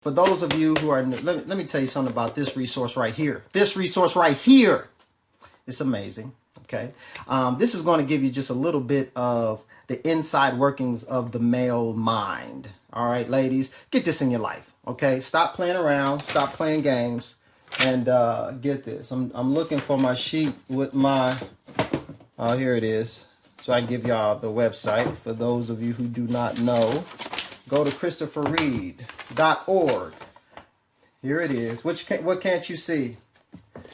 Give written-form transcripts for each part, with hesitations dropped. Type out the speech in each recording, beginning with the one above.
For those of you who are new, let me tell you something about this resource right here. This resource right here. It's amazing. Okay. This is going to give you just a little bit of the inside workings of the male mind. All right, ladies, get this in your life. Okay. Stop playing around. Stop playing games. And get this. I'm looking for my sheet with my, here it is. So I can give y'all the website. For those of you who do not know, go to ChristopherReid.org. Here it is. What can't you see?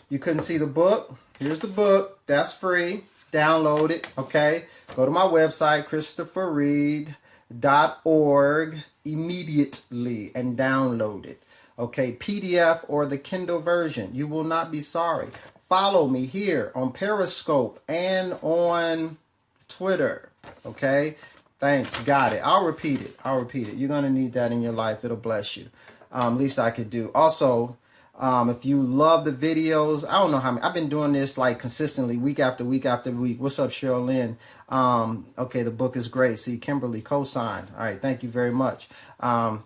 You couldn't see the book? Here's the book. That's free. Download it. Okay. Go to my website, ChristopherReid.org, immediately and download it. Okay. PDF or the Kindle version. You will not be sorry. Follow me here on Periscope and on Twitter. Okay. Thanks. Got it. I'll repeat it. You're going to need that in your life. It'll bless you. Least I could do. Also, if you love the videos, I don't know how many. I've been doing this like consistently week after week after week. What's up, Cheryl Lynn? Okay, the book is great. See, Kimberly co-signed. All right, thank you very much. Go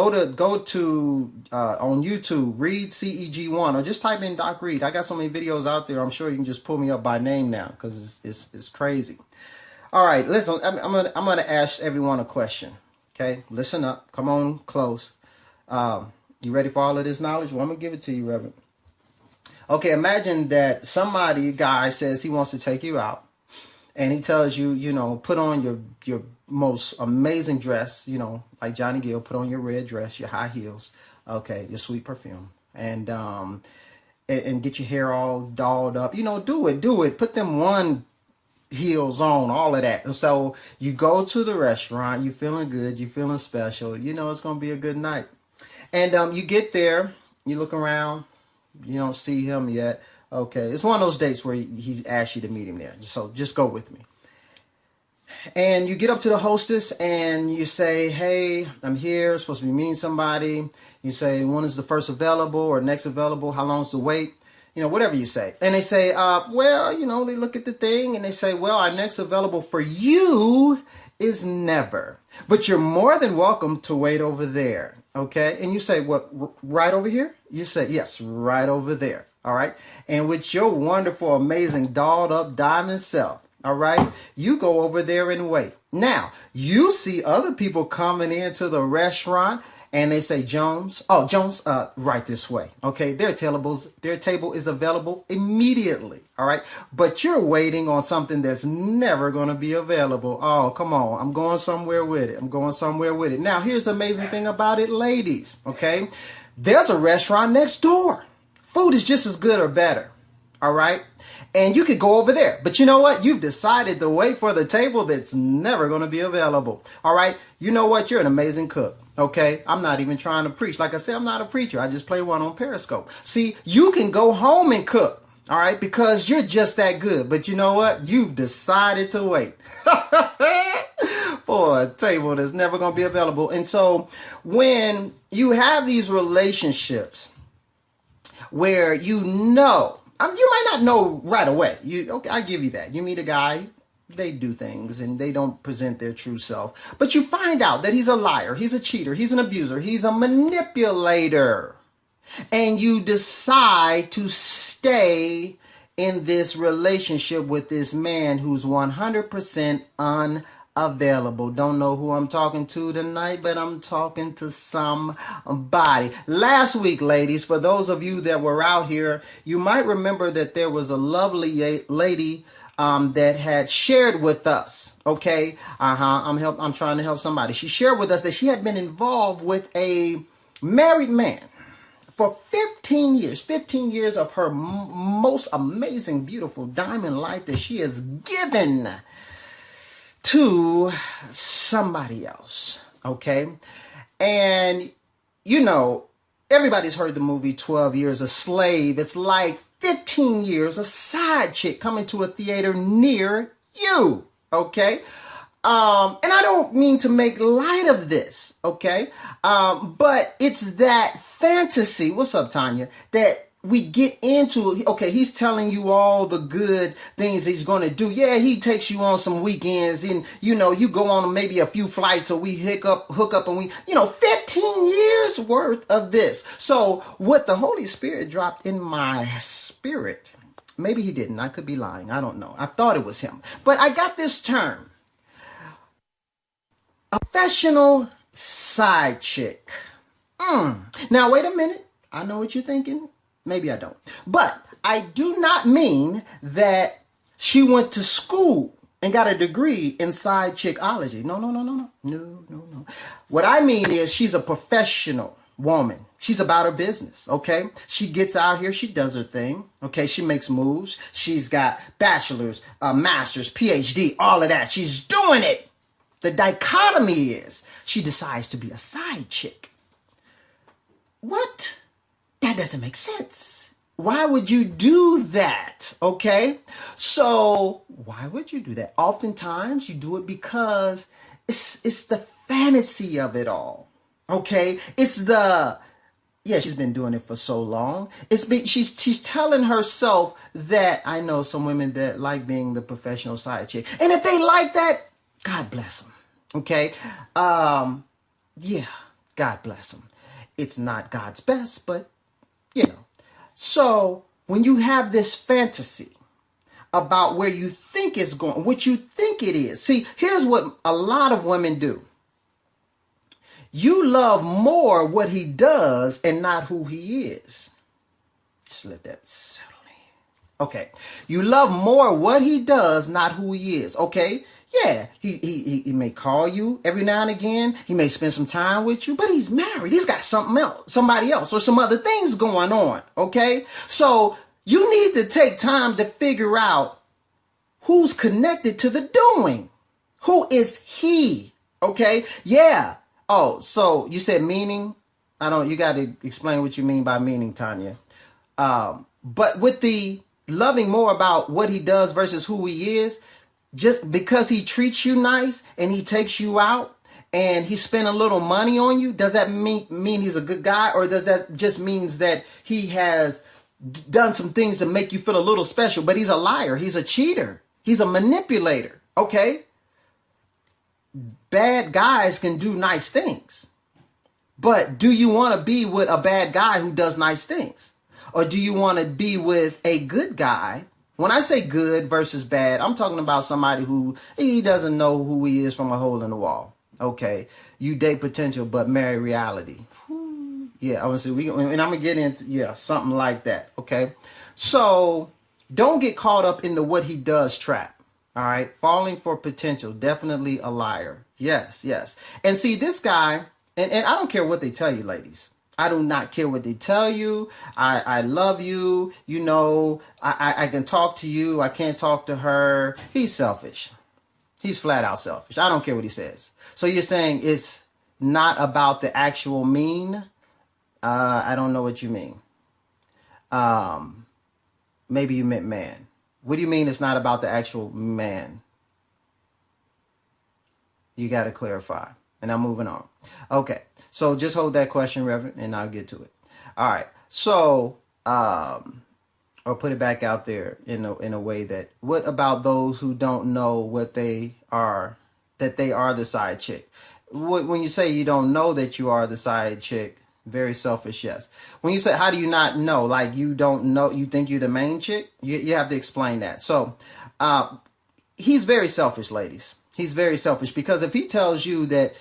to on YouTube, Reid CEG1, or just type in Doc Reid. I got so many videos out there. I'm sure you can just pull me up by name now because it's crazy. All right, listen. I'm gonna ask everyone a question. Okay, listen up. Come on, close. You ready for all of this knowledge? Well, I'm gonna give it to you, Reverend. Okay, imagine that guy says he wants to take you out, and he tells you, put on your most amazing dress, like Johnny Gill, put on your red dress, your high heels, okay, your sweet perfume, and get your hair all dolled up. Do it. Put them one heels on, all of that. And so you go to the restaurant, you feeling good, you feeling special, it's gonna be a good night. And you get there, you look around, you don't see him yet. Okay, it's one of those dates where he's asked you to meet him there. So just go with me. And you get up to the hostess and you say, hey, I'm here, supposed to be meeting somebody. You say, when is the first available or next available? How long's the wait? Whatever you say. And they say, they look at the thing and they say, well, our next available for you is never. But you're more than welcome to wait over there. Okay. And you say, what, right over here? You say, yes, right over there. All right. And with your wonderful, amazing, dolled up diamond self. All right. You go over there and wait. Now, you see other people coming into the restaurant. And they say, Jones, right this way. Okay, their table is available immediately. All right, but you're waiting on something that's never going to be available. Oh, come on, I'm going somewhere with it. Now, here's the amazing thing about it, ladies. Okay, there's a restaurant next door. Food is just as good or better. All right. And you could go over there. But you know what? You've decided to wait for the table that's never going to be available. All right. You know what? You're an amazing cook. Okay. I'm not even trying to preach. Like I said, I'm not a preacher. I just play one on Periscope. See, you can go home and cook. All right. Because you're just that good. But you know what? You've decided to wait for a table that's never going to be available. And so when you have these relationships where you might not know right away. I give you that. You meet a guy, they do things and they don't present their true self. But you find out that he's a liar, he's a cheater, he's an abuser, he's a manipulator. And you decide to stay in this relationship with this man who's 100% unavailable. Don't know who I'm talking to tonight, but I'm talking to somebody. Last week, ladies, for those of you that were out here, you might remember that there was a lovely lady that had shared with us. Okay, I'm trying to help somebody. She shared with us that she had been involved with a married man for 15 years of her most amazing, beautiful diamond life that she has given to somebody else. Okay. And everybody's heard the movie 12 Years a Slave. It's like 15 years a side chick coming to a theater near you. Okay. And I don't mean to make light of this. Okay. But it's that fantasy. What's up, Tanya? That we get into, okay, he's telling you all the good things he's going to do. Yeah, he takes you on some weekends and, you know, you go on maybe a few flights or we hook up and we, you know, 15 years worth of this. So what the Holy Spirit dropped in my spirit, maybe he didn't. I could be lying. I don't know. I thought it was him. But I got this term, a professional side chick. Now, wait a minute. I know what you're thinking. Maybe I don't. But I do not mean that she went to school and got a degree in side chickology. No, no, no, no, no. No, no, no. What I mean is she's a professional woman. She's about her business, okay? She gets out here. She does her thing, okay? She makes moves. She's got bachelor's, master's, PhD, all of that. She's doing it. The dichotomy is she decides to be a side chick. What? That doesn't make sense. Why would you do that? Okay? So why would you do that? Oftentimes you do it because it's the fantasy of it all. Okay? It's the, yeah, she's been doing it for so long. She's telling herself that, I know some women that like being the professional side chick. And if they like that, God bless them. Okay? Yeah, God bless them. It's not God's best, but you know. So when you have this fantasy about where you think it's going, what you think it is. See, here's what a lot of women do. You love more what he does and not who he is. Just let that settle in. Okay. You love more what he does, not who he is. Okay. Yeah, he may call you every now and again. He may spend some time with you, but he's married. He's got somebody else, or some other things going on. Okay, so you need to take time to figure out who's connected to the doing. Who is he? Okay, yeah. Oh, so you said meaning? You got to explain what you mean by meaning, Tanya. But with the loving more about what he does versus who he is, just because he treats you nice and he takes you out and he spent a little money on you, does that mean he's a good guy? Or does that just means that he has done some things to make you feel a little special? But he's a liar. He's a cheater. He's a manipulator. Okay? Bad guys can do nice things. But do you want to be with a bad guy who does nice things? Or do you want to be with a good guy? When I say good versus bad, I'm talking about somebody who he doesn't know who he is from a hole in the wall. Okay, you date potential, but marry reality. Whew. Yeah, I want to say and I'm gonna get into something like that. Okay, so don't get caught up in the what he does trap. All right, falling for potential, definitely a liar. Yes, yes, and see this guy, and I don't care what they tell you, ladies. I do not care what they tell you. I love you. You know, I can talk to you. I can't talk to her. He's selfish. He's flat out selfish. I don't care what he says. So you're saying it's not about the actual mean? I don't know what you mean. Maybe you meant man. What do you mean it's not about the actual man? You got to clarify. And I'm moving on. Okay. So just hold that question, Reverend, and I'll get to it. All right. So, or put it back out there in a way that, what about those who don't know what they are, that they are the side chick? When you say you don't know that you are the side chick, very selfish, yes. When you say, how do you not know? Like you don't know, you think you're the main chick? You have to explain that. So, he's very selfish, ladies. He's very selfish because if he tells you that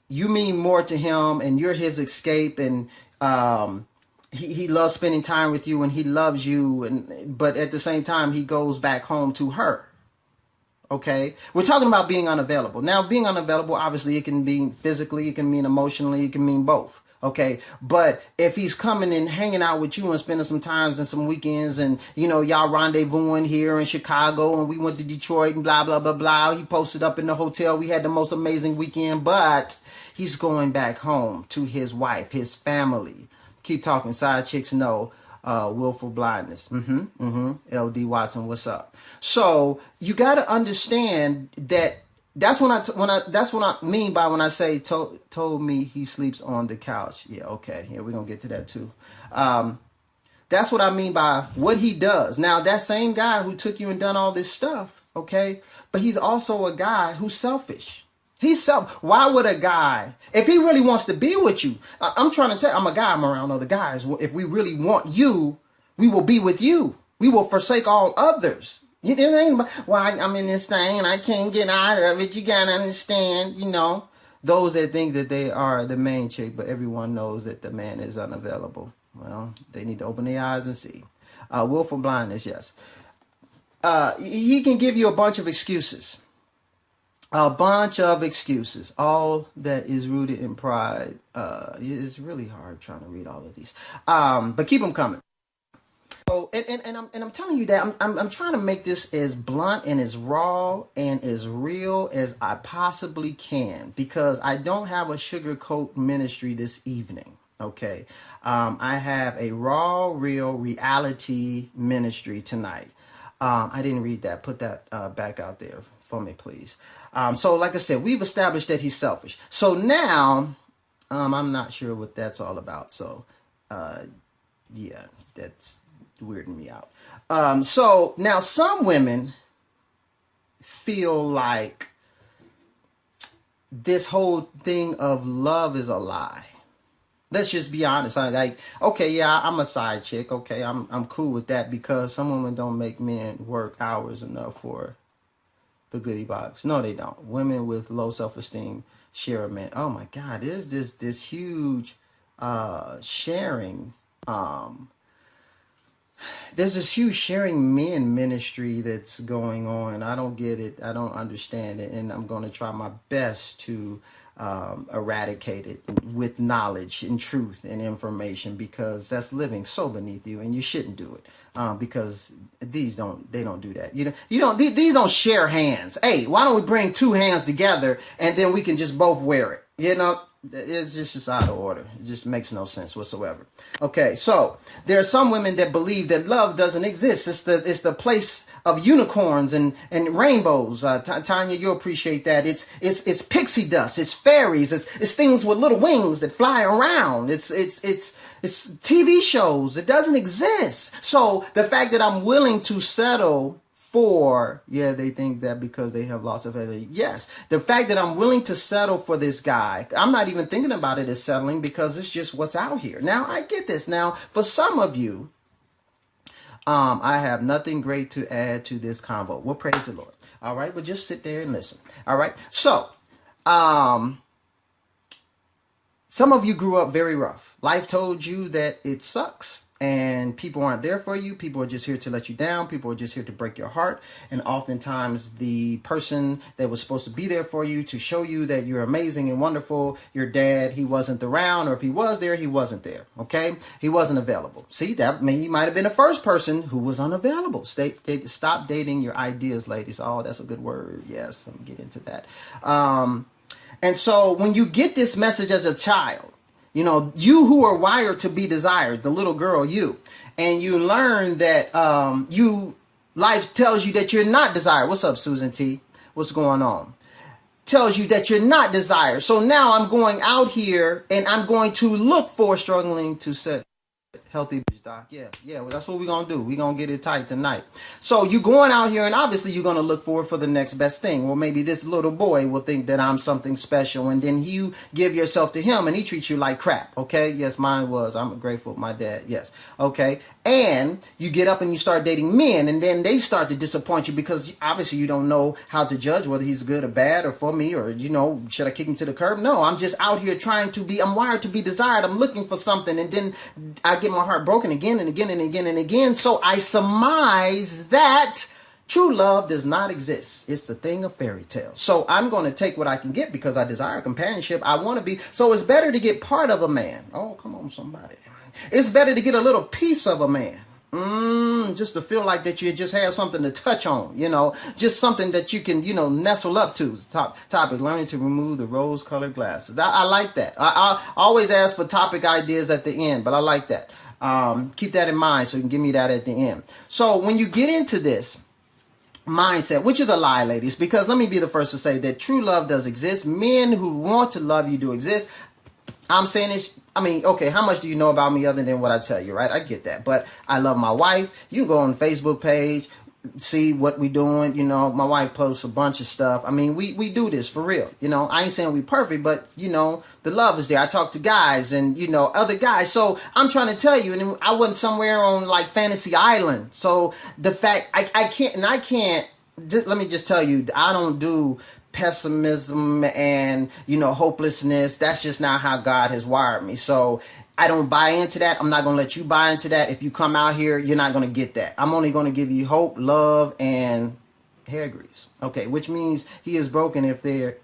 you mean more to him and you're his escape and he loves spending time with you and he loves you, but at the same time he goes back home to her. Okay, we're talking about being unavailable. Now, being unavailable, obviously it can mean physically, it can mean emotionally, it can mean both. Okay, but if he's coming and hanging out with you and spending some times and some weekends and, you know, y'all rendezvousing here in Chicago and we went to Detroit and blah, blah, blah, blah. He posted up in the hotel. We had the most amazing weekend, but he's going back home to his wife, his family. Keep talking. Side chicks know. Willful blindness. LD Watson, what's up? So you got to understand that. That's what I mean by when I say told me he sleeps on the couch. Yeah, okay. Yeah, we're gonna get to that too. That's what I mean by what he does. Now, that same guy who took you and done all this stuff, okay, but he's also a guy who's selfish. Why would a guy, if he really wants to be with you, I'm trying to tell you, I'm a guy, I'm around other guys. If we really want you, we will be with you. We will forsake all others. I'm in this thing and I can't get out of it. You gotta understand, those that think that they are the main chick, but everyone knows that the man is unavailable. Well, they need to open their eyes and see. Willful blindness, yes. He can give you a bunch of excuses. A bunch of excuses. All that is rooted in pride. It's really hard trying to read all of these. But keep them coming. So, and I'm telling you that I'm trying to make this as blunt and as raw and as real as I possibly can, because I don't have a sugarcoat ministry this evening. Okay, I have a raw, real reality ministry tonight. I didn't read that. Put that back out there for me, please. So, like I said, we've established that he's selfish. So now, I'm not sure what that's all about. So, yeah, that's weirding me out. So now some women feel like this whole thing of love is a lie. Let's just be honest. Okay, yeah, I'm a side chick. Okay, I'm cool with that, because some women don't make men work hours enough for the goodie box. No, they don't. Women with low self-esteem share a man. Oh my God, there's this huge sharing. There's this huge sharing men ministry that's going on. I don't get it. I don't understand it. And I'm going to try my best to eradicate it with knowledge and truth and information, because that's living so beneath you, and you shouldn't do it, because these don't do that. These don't share hands. Hey, why don't we bring two hands together and then we can just both wear it? It's just out of order. It just makes no sense whatsoever. Okay, so there are some women that believe that love doesn't exist. It's the place of unicorns and rainbows. Tanya, you'll appreciate that. It's pixie dust. It's fairies. It's things with little wings that fly around. It's TV shows. It doesn't exist. So the fact that I'm willing to settle for, they think that because they have lost affection. Yes, the fact that I'm willing to settle for this guy, I'm not even thinking about it as settling, because it's just what's out here. Now, I get this. Now, for some of you, I have nothing great to add to this convo. Well, praise the Lord. All right, well, just sit there and listen. All right, so some of you grew up very rough. Life told you that it sucks, and people aren't there for you. People are just here to let you down. People are just here to break your heart. And oftentimes the person that was supposed to be there for you to show you that you're amazing and wonderful, your dad, he wasn't around, or if he was there, he wasn't there. Okay? He wasn't available. See, that he might have been the first person who was unavailable. Stop dating your ideas, ladies. Oh, that's a good word. Yes, I'm going to get into that. And so when you get this message as a child, you who are wired to be desired, the little girl, and you learn that life tells you that you're not desired. What's up, Susan T? What's going on? Tells you that you're not desired. So now I'm going out here and I'm going to look for struggling to set healthy bitch, doc. Yeah, well, that's what we're going to do. We're going to get it tight tonight. So you going out here and obviously you're going to look forward for the next best thing. Well, maybe this little boy will think that I'm something special, and then you give yourself to him and he treats you like crap. Okay. Yes, mine was. I'm grateful for my dad. Yes. Okay. And you get up and you start dating men, and then they start to disappoint you, because obviously you don't know how to judge whether he's good or bad, or for me, or, should I kick him to the curb? No, I'm just out here I'm wired to be desired. I'm looking for something. And then I get my heart broken again and again and again and again. So I surmise that true love does not exist. It's a thing of fairy tales. So I'm going to take what I can get, because I desire companionship. I want to be. So it's better to get part of a man. Oh, come on, somebody. It's better to get a little piece of a man. Just to feel like that you just have something to touch on, just something that you can, nestle up to. Topic, learning to remove the rose-colored glasses. I like that. I always ask for topic ideas at the end, but I like that. Keep that in mind so you can give me that at the end. So when you get into this mindset, which is a lie, ladies, because let me be the first to say that true love does exist. Men who want to love you do exist. I'm saying this, I mean, okay, how much do you know about me other than what I tell you, right? I get that. But I love my wife. You can go on the Facebook page, see what we doing. You know, my wife posts a bunch of stuff. I mean, we do this for real. You know, I ain't saying we perfect, but, you know, the love is there. I talk to guys and, you know, other guys. So I'm trying to tell you, and I wasn't somewhere on like Fantasy Island. So the fact I can't, just, let me just tell you, I don't do pessimism and, you know, hopelessness. That's just not how God has wired me. So I don't buy into that. I'm not going to let you buy into that. If you come out here, you're not going to get that. I'm only going to give you hope, love, and hair grease. Okay, which means he is broken if there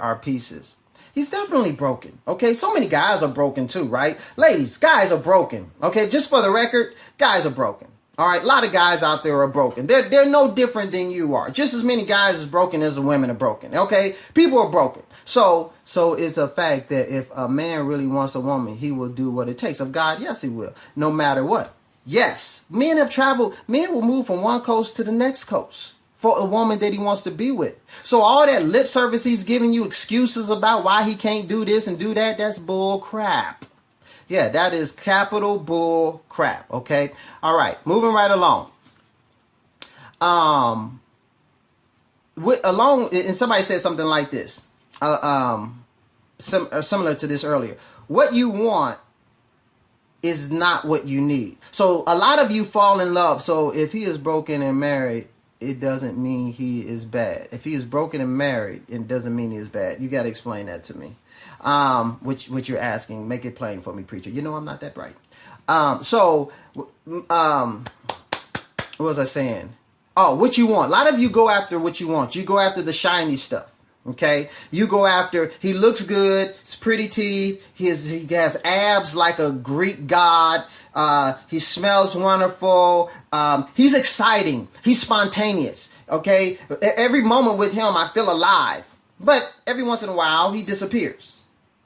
are pieces. He's definitely broken. Okay, so many guys are broken too, right? Ladies, guys are broken. Okay, just for the record, guys are broken. All right, a lot of guys out there are broken. They're no different than you are. Just as many guys is broken as the women are broken. Okay, people are broken. So it's a fact that if a man really wants a woman, he will do what it takes. Of God, yes, he will, no matter what. Yes, men have traveled. Men will move from one coast to the next coast for a woman that he wants to be with. So all that lip service he's giving you excuses about why he can't do this and do that, that's bull crap. Yeah, that is capital bull crap. Okay. All right. Moving right along. And somebody said something like this. Similar to this earlier. What you want is not what you need. So a lot of you fall in love. So if he is broken and married, it doesn't mean he is bad. If he is broken and married, it doesn't mean he is bad. You got to explain that to me. Which you're asking, make it plain for me, preacher. You know I'm not that bright. What was I saying? Oh, what you want. A lot of you go after what you want. You go after the shiny stuff. Okay, you go after. He looks good. It's pretty teeth. He has abs like a Greek god. He smells wonderful. He's exciting. He's spontaneous. Okay, every moment with him, I feel alive. But every once in a while, he disappears.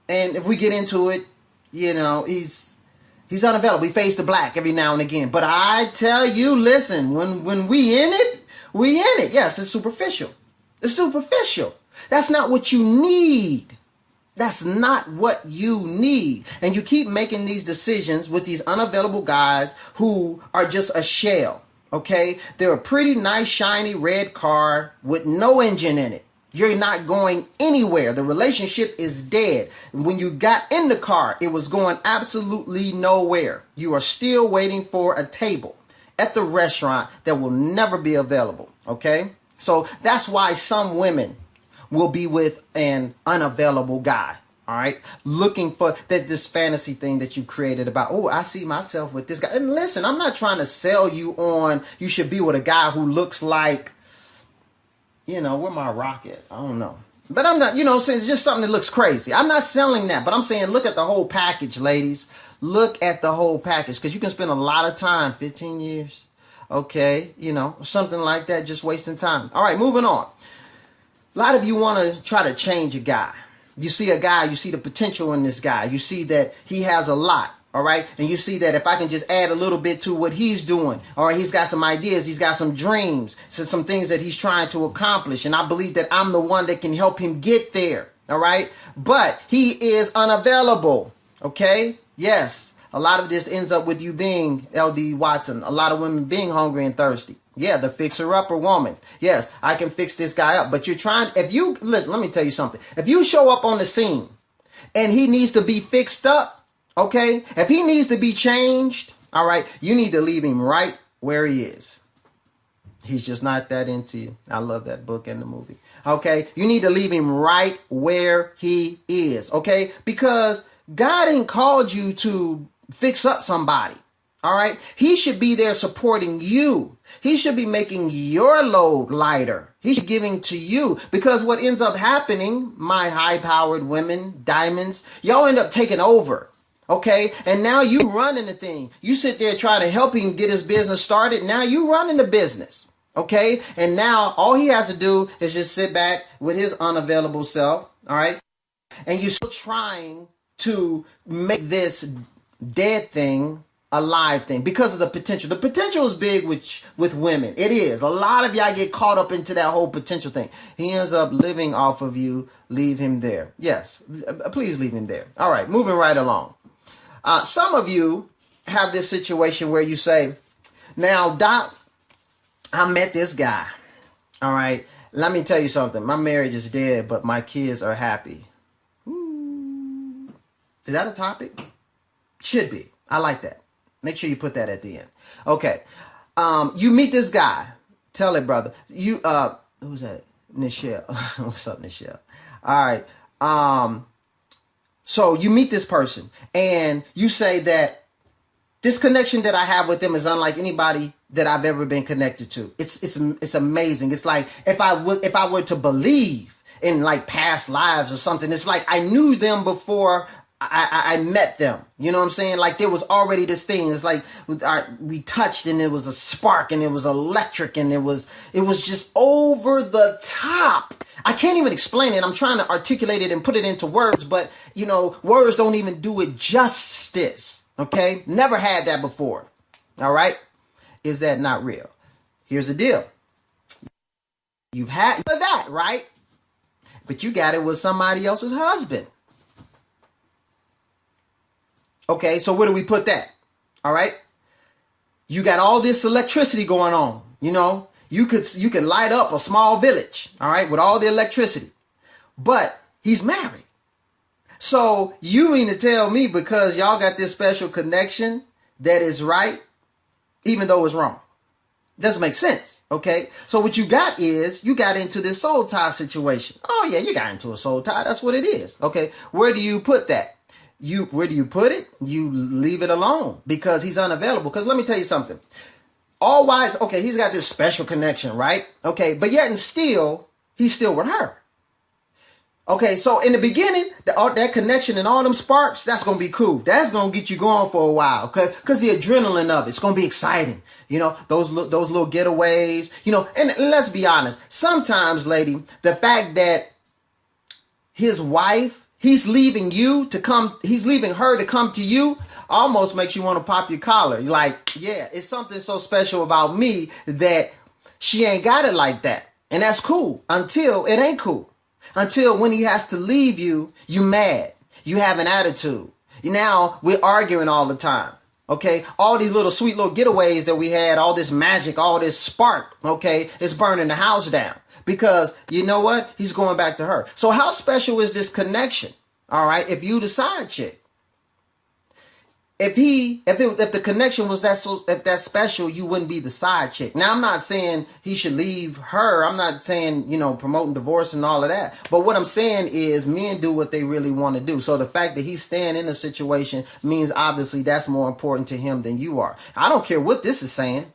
And if we get into it, you know, he's unavailable. He fades to black every now and again. But I tell you, listen, when we in it, we in it. Yes, it's superficial. It's superficial. That's not what you need. That's not what you need. And you keep making these decisions with these unavailable guys who are just a shell. Okay? They're a pretty nice, shiny red car with no engine in it. You're not going anywhere. The relationship is dead. When you got in the car, it was going absolutely nowhere. You are still waiting for a table at the restaurant that will never be available. Okay? So that's why some women will be with an unavailable guy. All right? Looking for this fantasy thing that you created about, oh, I see myself with this guy. And listen, I'm not trying to sell you on you should be with a guy who looks like, you know, where my rock at? I don't know. But I'm not, you know, it's just something that looks crazy. I'm not selling that, but I'm saying look at the whole package, ladies. Look at the whole package, because you can spend a lot of time, 15 years, okay, you know, something like that, just wasting time. All right, moving on. A lot of you want to try to change a guy. You see a guy, you see the potential in this guy. You see that he has a lot. All right. And you see that if I can just add a little bit to what he's doing, all right, he's got some ideas, he's got some dreams, some things that he's trying to accomplish. And I believe that I'm the one that can help him get there. All right. But he is unavailable. OK, yes. A lot of this ends up with you being LD Watson. A lot of women being hungry and thirsty. Yeah, the fixer-upper woman. Yes, I can fix this guy up. But you're trying, listen, let me tell you something. If you show up on the scene and he needs to be fixed up, okay, if he needs to be changed, all right, you need to leave him right where he is. He's just not that into you. I love that book and the movie. Okay, you need to leave him right where he is. Okay, because God ain't called you to fix up somebody. All right, he should be there supporting you. He should be making your load lighter. He should be giving to you, because what ends up happening, my high-powered women, diamonds, y'all end up taking over. Okay, and now you running the thing. You sit there trying to help him get his business started. Now you running the business. Okay, and now all he has to do is just sit back with his unavailable self. All right, and you're still trying to make this dead thing a live thing because of the potential. The potential is big with women. It is. A lot of y'all get caught up into that whole potential thing. He ends up living off of you. Leave him there. Yes, please leave him there. All right, moving right along. Some of you have this situation where you say, now, Doc, I met this guy. All right, let me tell you something. My marriage is dead, but my kids are happy. Ooh. Is that a topic? Should be. I like that. Make sure you put that at the end. Okay. You meet this guy. Tell it, brother. Who's that? Nichelle. What's up, Nichelle? All right. So you meet this person and you say that this connection that I have with them is unlike anybody that I've ever been connected to. It's amazing. It's like if I were to believe in like past lives or something, it's like I knew them before I met them. You know what I'm saying? Like there was already this thing. It's like we touched and it was a spark and it was electric and it was just over the top. I can't even explain it. I'm trying to articulate it and put it into words, but you know, words don't even do it justice. Okay? Never had that before. All right? Is that not real? Here's the deal. You've had that, right? But you got it with somebody else's husband. Okay, so where do we put that? All right. You got all this electricity going on. You know, you can light up a small village. All right, with all the electricity. But he's married. So you mean to tell me because y'all got this special connection that is right, even though it's wrong? Doesn't make sense. Okay. So what you got is you got into this soul tie situation. Oh yeah, you got into a soul tie. That's what it is. Okay. Where do you put that? Where do you put it? You leave it alone because he's unavailable. Because let me tell you something. All wise, okay, he's got this special connection, right? Okay, but yet and still, he's still with her. Okay, so in the beginning, that connection and all them sparks, that's going to be cool. That's going to get you going for a while because the adrenaline of it's going to be exciting. You know, those little getaways, you know, and let's be honest. Sometimes, lady, the fact that his wife, he's leaving her to come to you, almost makes you want to pop your collar. You're like, yeah, it's something so special about me that she ain't got it like that. And that's cool until it ain't cool. Until when he has to leave you, you mad. You have an attitude. Now we're arguing all the time. Okay, all these little sweet little getaways that we had, all this magic, all this spark, okay, it's burning the house down. Because you know what? He's going back to her. So how special is this connection? All right. If you the side chick, if the connection was that special, you wouldn't be the side chick. Now, I'm not saying he should leave her. I'm not saying, you know, promoting divorce and all of that. But what I'm saying is men do what they really want to do. So the fact that he's staying in a situation means obviously that's more important to him than you are. I don't care what this is saying.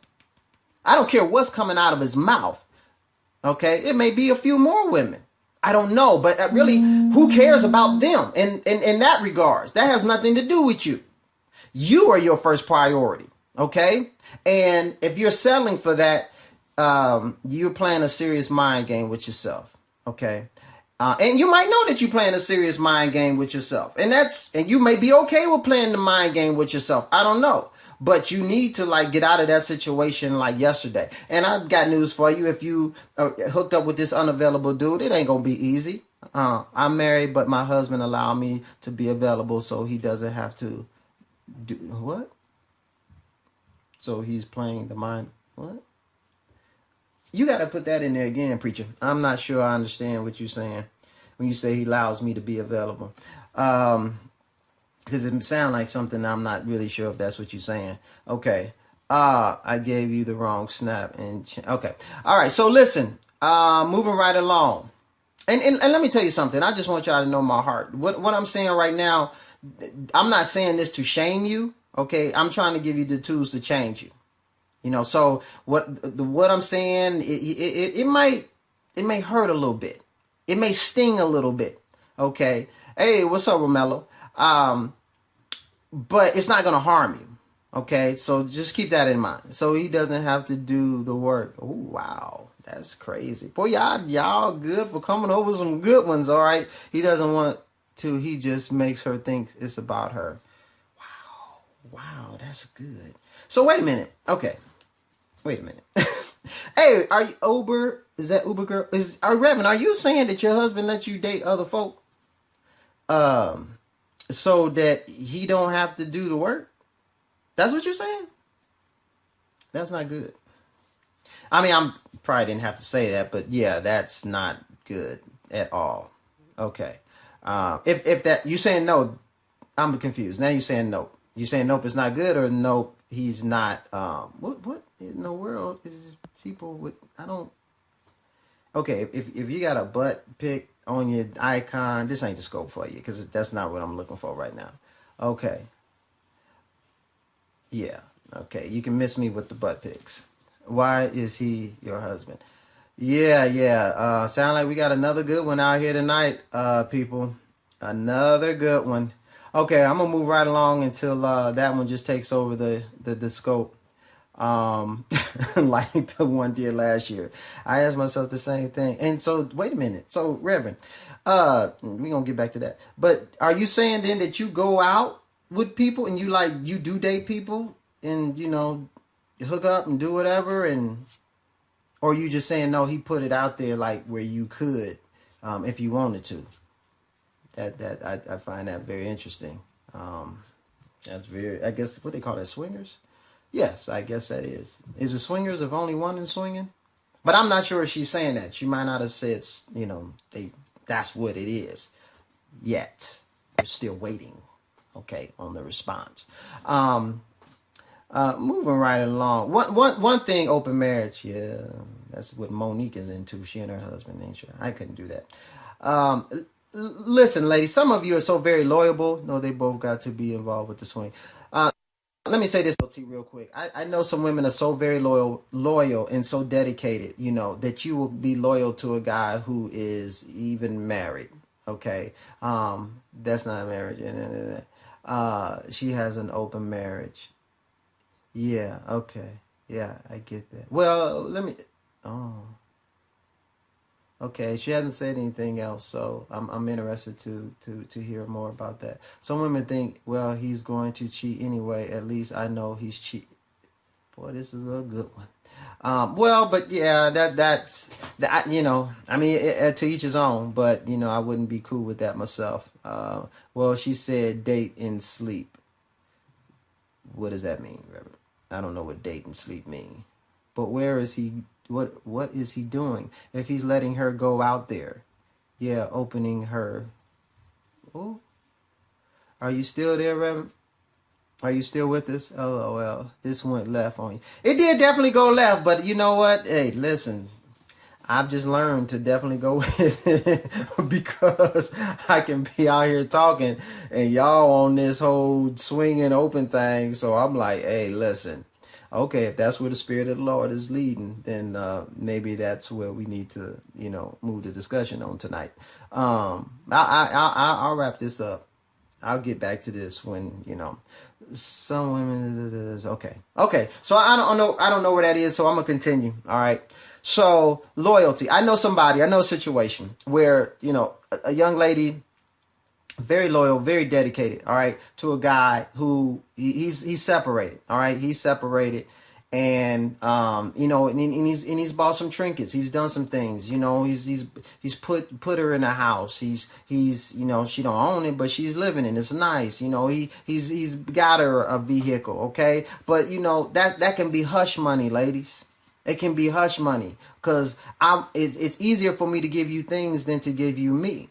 I don't care what's coming out of his mouth. Okay, it may be a few more women. I don't know, but really, who cares about them in that regards? That has nothing to do with you. You are your first priority, okay? And if you're settling for that, you're playing a serious mind game with yourself, okay? And you might know that you're playing a serious mind game with yourself. And you may be okay with playing the mind game with yourself. I don't know. But you need to like get out of that situation like yesterday. And I've got news for you. If you hooked up with this unavailable dude, it ain't going to be easy. I'm married, but my husband allowed me to be available so he doesn't have to do what? So he's playing the mind. What? You got to put that in there again, preacher. I'm not sure I understand what you're saying when you say he allows me to be available. Because it sounds like something I'm not really sure if that's what you're saying. Okay. I gave you the wrong snap. Okay. All right. So listen, moving right along. And let me tell you something. I just want y'all to know my heart. What I'm saying right now, I'm not saying this to shame you. Okay. I'm trying to give you the tools to change you. You know, so what I'm saying, it may hurt a little bit. It may sting a little bit. Okay. Hey, what's up, Romello? But it's not going to harm you. Okay. So just keep that in mind. So he doesn't have to do the work. Oh, wow. That's crazy. Boy, y'all good for coming over with some good ones. All right. He doesn't want to. He just makes her think it's about her. Wow, that's good. So wait a minute. Okay. Wait a minute. Hey, are you Uber? Is that Uber girl? Reverend, are you saying that your husband lets you date other folk? So that he don't have to do the work? That's what you're saying? That's not good. I mean, I'm probably didn't have to say that, but yeah, that's not good at all. Okay. If that you saying no, I'm confused. Now you're saying nope. You saying nope is not good, or nope he's not. What in the world is people with? I don't. Okay, if you got a butt pic on your icon, this ain't the scope for you because that's not what I'm looking for right now. Okay. Yeah. Okay. You can miss me with the butt pics. Why is he your husband? Yeah, yeah. Sound like we got another good one out here tonight, people. Another good one. Okay, I'm gonna move right along until that one just takes over the scope. Like the one did last year. I asked myself the same thing. And so wait a minute. So Reverend, we're gonna get back to that. But are you saying then that you go out with people and you do date people and hook up and do whatever, and or you just saying no, he put it out there like where you could if you wanted to. I find that very interesting. That's very, I guess, what they call that, swingers? Yes, I guess that is. Is it swingers if only one is swinging? But I'm not sure if she's saying that. She might not have said, that's what it is yet. We're still waiting, okay, on the response. Moving right along. One thing, open marriage. Yeah, that's what Monique is into. She and her husband, ain't she? I couldn't do that. Listen, ladies, some of you are so very loyal. No, they both got to be involved with the swing. Let me say this to you real quick. I know some women are so very loyal and so dedicated, that you will be loyal to a guy who is even married. Okay. That's not a marriage. She has an open marriage. Yeah. Okay. Yeah, I get that. Well, oh, okay. She hasn't said anything else, so I'm interested to hear more about that. Some women think, well, he's going to cheat anyway. At least I know he's cheat. Boy, this is a good one. Well, but yeah, that's that. I mean, to each his own. But I wouldn't be cool with that myself. Well, she said date and sleep. What does that mean, Reverend? I don't know what date and sleep mean. But where is he? What is he doing? If he's letting her go out there, yeah, opening her. Oh, are you still there, Reverend? Are you still with us? LOL. This went left on you. It did definitely go left, but you know what? Hey, listen. I've just learned to definitely go with it because I can be out here talking and y'all on this whole swinging open thing. So I'm like, hey, listen. Okay, if that's where the Spirit of the Lord is leading, then maybe that's where we need to, move the discussion on tonight. I'll wrap this up. I'll get back to this when, some women. Okay. So I don't know where that is. So I'm gonna continue. All right. So loyalty. I know a situation where, a young lady, very loyal, very dedicated, all right, to a guy who he's separated, all right, he's separated, and and he's bought some trinkets, he's done some things, he's put her in a house, he's she don't own it, but she's living in it, it's nice, he's got her a vehicle, okay, but that can be hush money, ladies. It can be hush money because it's easier for me to give you things than to give you me.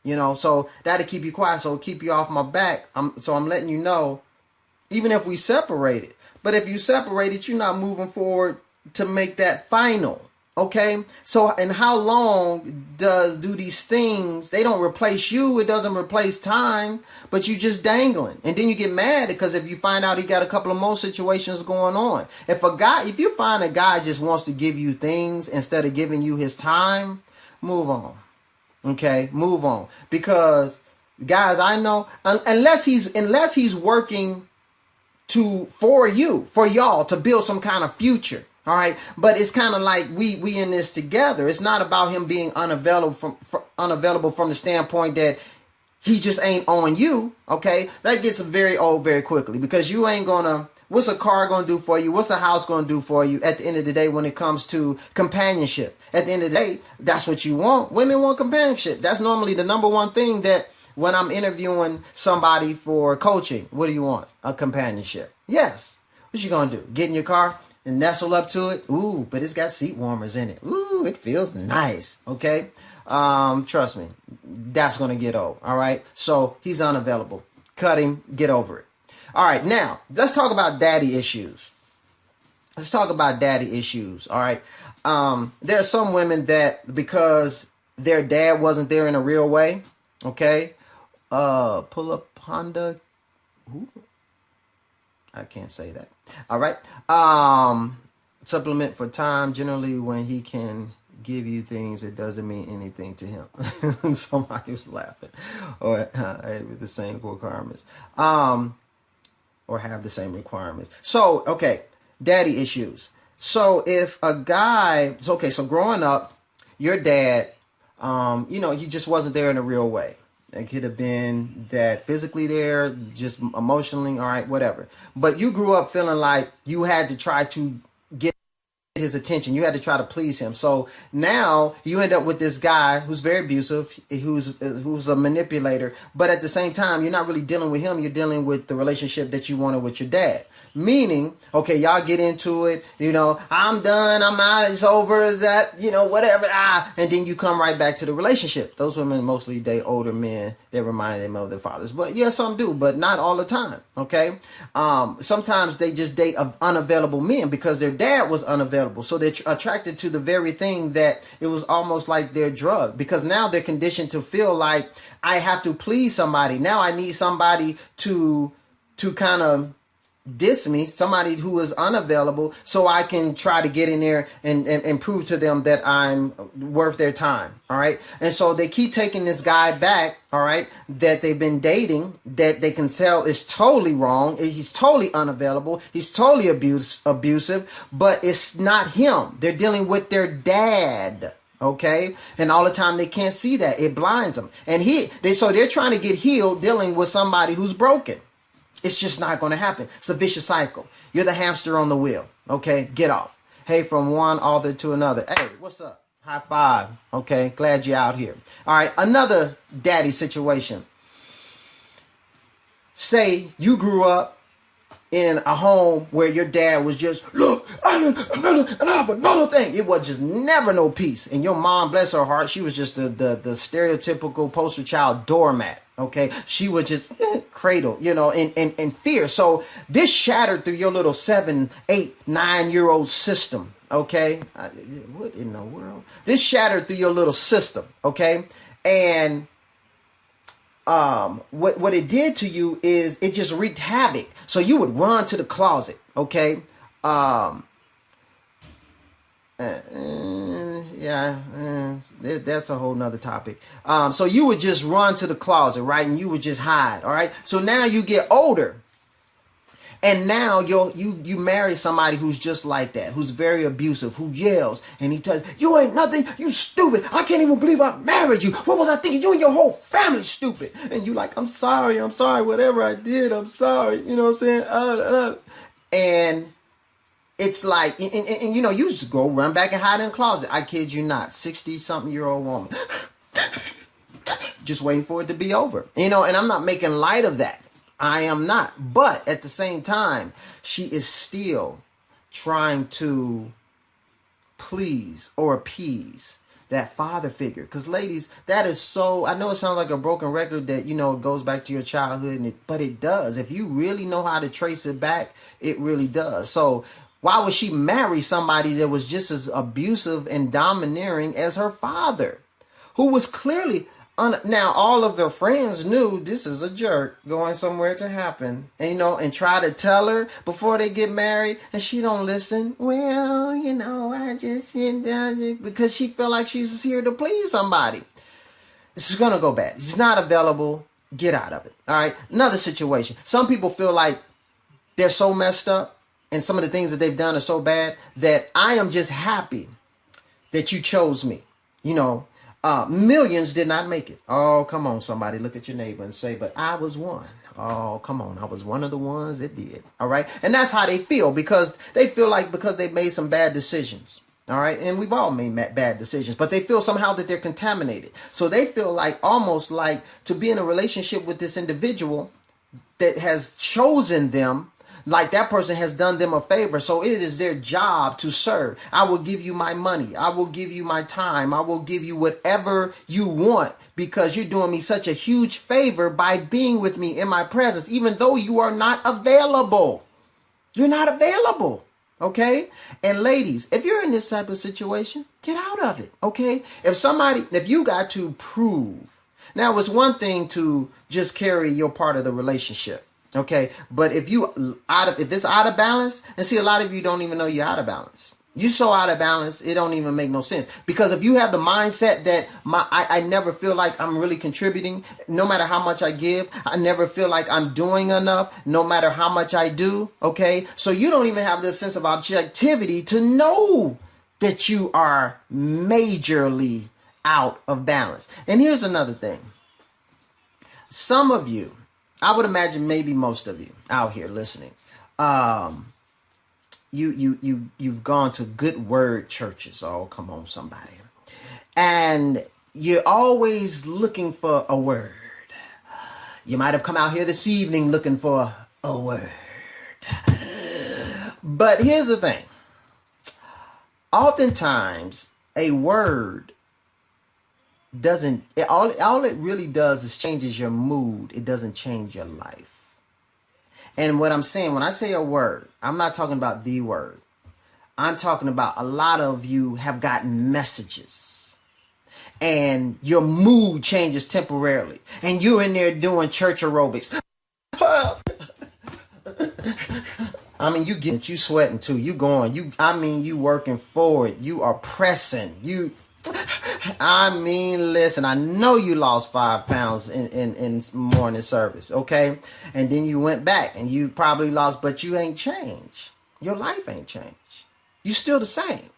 So that'll keep you quiet. So keep you off my back. I'm letting you know, even if we separated. But if you separated, you're not moving forward to make that final. Okay? So, and how long do these things, they don't replace you. It doesn't replace time, but you just dangling. And then you get mad because if you find out he got a couple of more situations going on. If you find a guy just wants to give you things instead of giving you his time, move on. Okay, move on. Because guys, I know unless he's working for y'all to build some kind of future. All right, but it's kind of like we in this together. It's not about him being unavailable from the standpoint that he just ain't on you, okay, that gets very old very quickly, because you ain't gonna, what's a car gonna do for you? What's a house gonna do for you at the end of the day when it comes to companionship? At the end of the day, that's what you want. Women want companionship. That's normally the number one thing that when I'm interviewing somebody for coaching, what do you want? A companionship. Yes. What you gonna do? Get in your car and nestle up to it? Ooh, but it's got seat warmers in it. Ooh, it feels nice. Okay. Trust me, that's going to get old. All right. So he's unavailable. Cut him. Get over it. All right. Now let's talk about daddy issues. Let's talk about daddy issues. All right. There are some women that because their dad wasn't there in a real way. Okay. Pull up Honda. Ooh. I can't say that. All right. Supplement for time. Generally when he can give you things, it doesn't mean anything to him. Somebody was laughing. Or with the same requirements. Or have the same requirements. So, okay, daddy issues. So if a guy, so growing up, your dad, he just wasn't there in a real way. It could have been that physically there, just emotionally, all right, whatever. But you grew up feeling like you had to try to get his attention. You had to try to please him. So now you end up with this guy who's very abusive, who's a manipulator. But at the same time, you're not really dealing with him. You're dealing with the relationship that you wanted with your dad. Meaning, okay, y'all get into it. I'm done. I'm out. It's over. Is that, whatever. And then you come right back to the relationship. Those women mostly date older men that remind them of their fathers. But yeah, some do, but not all the time. Okay. Sometimes they just date unavailable men because their dad was unavailable. So they're attracted to the very thing that it was almost like their drug, because now they're conditioned to feel like I have to please somebody. Now I need somebody to kind of diss me, somebody who is unavailable, so I can try to get in there and prove to them that I'm worth their time. All right. And so they keep taking this guy back. All right. That they've been dating, that they can tell is totally wrong. He's totally unavailable. He's totally abusive, but it's not him. They're dealing with their dad. Okay. And all the time they can't see that. It blinds them. And so they're trying to get healed dealing with somebody who's broken. It's just not going to happen. It's a vicious cycle. You're the hamster on the wheel. Okay, get off. Hey, from one author to another. Hey, what's up? High five. Okay, glad you're out here. All right, another daddy situation. Say you grew up in a home where your dad was just, look, I have another thing. It was just never no peace. And your mom, bless her heart, she was just the stereotypical poster child doormat. Okay, she was just cradled, in fear. So this shattered through your little 7, 8, 9-year-old system. Okay, what in the world? This shattered through your little system. Okay, and what it did to you is it just wreaked havoc. So you would run to the closet. Okay, that's a whole nother topic. So you would just run to the closet, right? And you would just hide. All right. So now you get older. And now you marry somebody who's just like that, who's very abusive, who yells, and he tells you ain't nothing, you stupid. I can't even believe I married you. What was I thinking? You and your whole family stupid. And you like, I'm sorry, whatever I did, I'm sorry. You know what I'm saying? And it's like, and you just go run back and hide in the closet. I kid you not, 60-something-year-old woman, just waiting for it to be over. And I'm not making light of that. I am not. But at the same time, she is still trying to please or appease that father figure. Because ladies, that is so, I know it sounds like a broken record that, it goes back to your childhood, but it does. If you really know how to trace it back, it really does. So why would she marry somebody that was just as abusive and domineering as her father, who was clearly now all of their friends knew this is a jerk going somewhere to happen, and try to tell her before they get married, and she don't listen. Well, I just sit down because she feel like she's here to please somebody. This is gonna go bad. She's not available. Get out of it. All right. Another situation. Some people feel like they're so messed up, and some of the things that they've done are so bad that I am just happy that you chose me. Millions did not make it. Oh, come on, somebody. Look at your neighbor and say, but I was one. Oh, come on. I was one of the ones that did. All right. And that's how they feel, because they feel like because they made some bad decisions. All right. And we've all made bad decisions, but they feel somehow that they're contaminated. So they feel like almost like to be in a relationship with this individual that has chosen them, like that person has done them a favor. So it is their job to serve. I will give you my money. I will give you my time. I will give you whatever you want, because you're doing me such a huge favor by being with me in my presence, even though you are not available. You're not available. Okay. And ladies, if you're in this type of situation, get out of it. Okay. If you got to prove, now it's one thing to just carry your part of the relationship. Okay. But if it's out of balance, and see, a lot of you don't even know you're out of balance. You're so out of balance, it don't even make no sense. Because if you have the mindset that I never feel like I'm really contributing, no matter how much I give, I never feel like I'm doing enough, no matter how much I do. Okay. So you don't even have this sense of objectivity to know that you are majorly out of balance. And here's another thing. Some of you, I would imagine maybe most of you out here listening, you've gone to good word churches. Oh, come on, somebody. And you're always looking for a word. You might have come out here this evening looking for a word. But here's the thing. Oftentimes, a word all it really does is changes your mood. It doesn't change your life. And what I'm saying, when I say a word, I'm not talking about the word. I'm talking about a lot of you have gotten messages and your mood changes temporarily. And you're in there doing church aerobics. I mean, you sweating too. You working for it. You are pressing. Listen, I know you lost 5 pounds in morning service, okay? And then you went back and you probably lost, but you ain't changed. Your life ain't changed. You still the same.